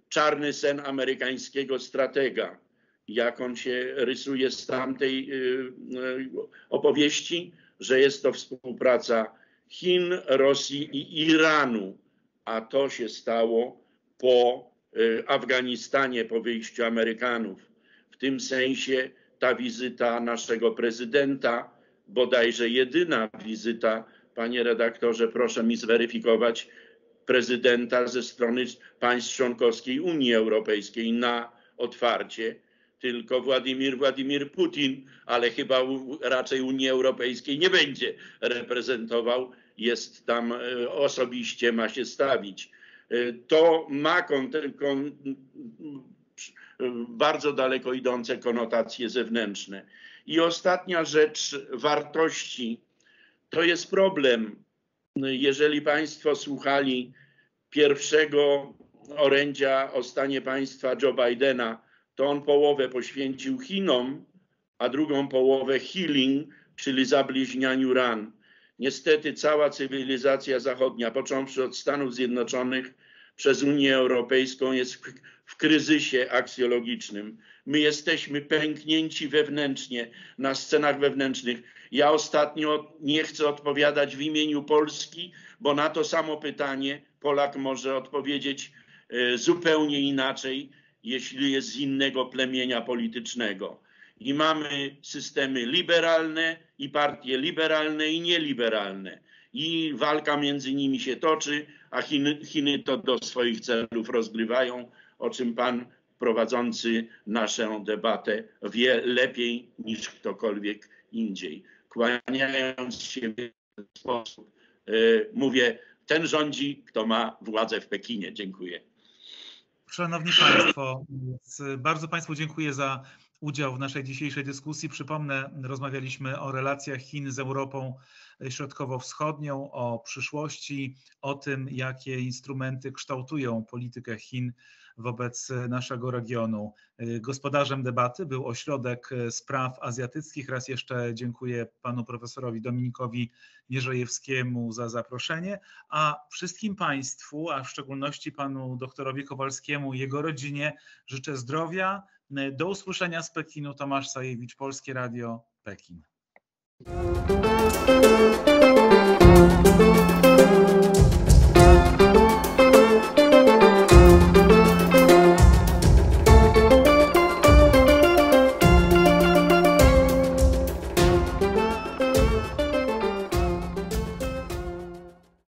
czarny sen amerykańskiego stratega. Jak on się rysuje z tamtej opowieści, że jest to współpraca Chin, Rosji i Iranu, a to się stało po Afganistanie, po wyjściu Amerykanów. W tym sensie ta wizyta naszego prezydenta, bodajże jedyna wizyta, panie redaktorze, proszę mi zweryfikować, prezydenta ze strony państw członkowskiej Unii Europejskiej na otwarcie, tylko Władimir Putin, ale chyba raczej Unii Europejskiej nie będzie reprezentował, jest tam osobiście, ma się stawić. To ma bardzo daleko idące konotacje zewnętrzne. I ostatnia rzecz, wartości. To jest problem. Jeżeli państwo słuchali pierwszego orędzia o stanie państwa Joe Bidena, to on połowę poświęcił Chinom, a drugą połowę healing, czyli zabliźnianiu ran. Niestety cała cywilizacja zachodnia, począwszy od Stanów Zjednoczonych przez Unię Europejską, jest w kryzysie aksjologicznym. My jesteśmy pęknięci wewnętrznie, na scenach wewnętrznych. Ja ostatnio nie chcę odpowiadać w imieniu Polski, bo na to samo pytanie Polak może odpowiedzieć zupełnie inaczej, jeśli jest z innego plemienia politycznego. I mamy systemy liberalne i partie liberalne i nieliberalne. I walka między nimi się toczy, a Chiny to do swoich celów rozgrywają, o czym pan prowadzący naszą debatę wie lepiej niż ktokolwiek indziej. Kłaniając się w ten sposób, mówię, ten rządzi, kto ma władzę w Pekinie. Dziękuję. Szanowni Państwo, bardzo Państwu dziękuję za udział w naszej dzisiejszej dyskusji. Przypomnę, rozmawialiśmy o relacjach Chin z Europą Środkowo-Wschodnią, o przyszłości, o tym, jakie instrumenty kształtują politykę Chin wobec naszego regionu. Gospodarzem debaty był Ośrodek Spraw Azjatyckich. Raz jeszcze dziękuję panu profesorowi Dominikowi Mierzejewskiemu za zaproszenie, a wszystkim Państwu, a w szczególności panu doktorowi Kowalskiemu i jego rodzinie życzę zdrowia. Do usłyszenia z Pekinu. Tomasz Sajewicz, Polskie Radio, Pekin.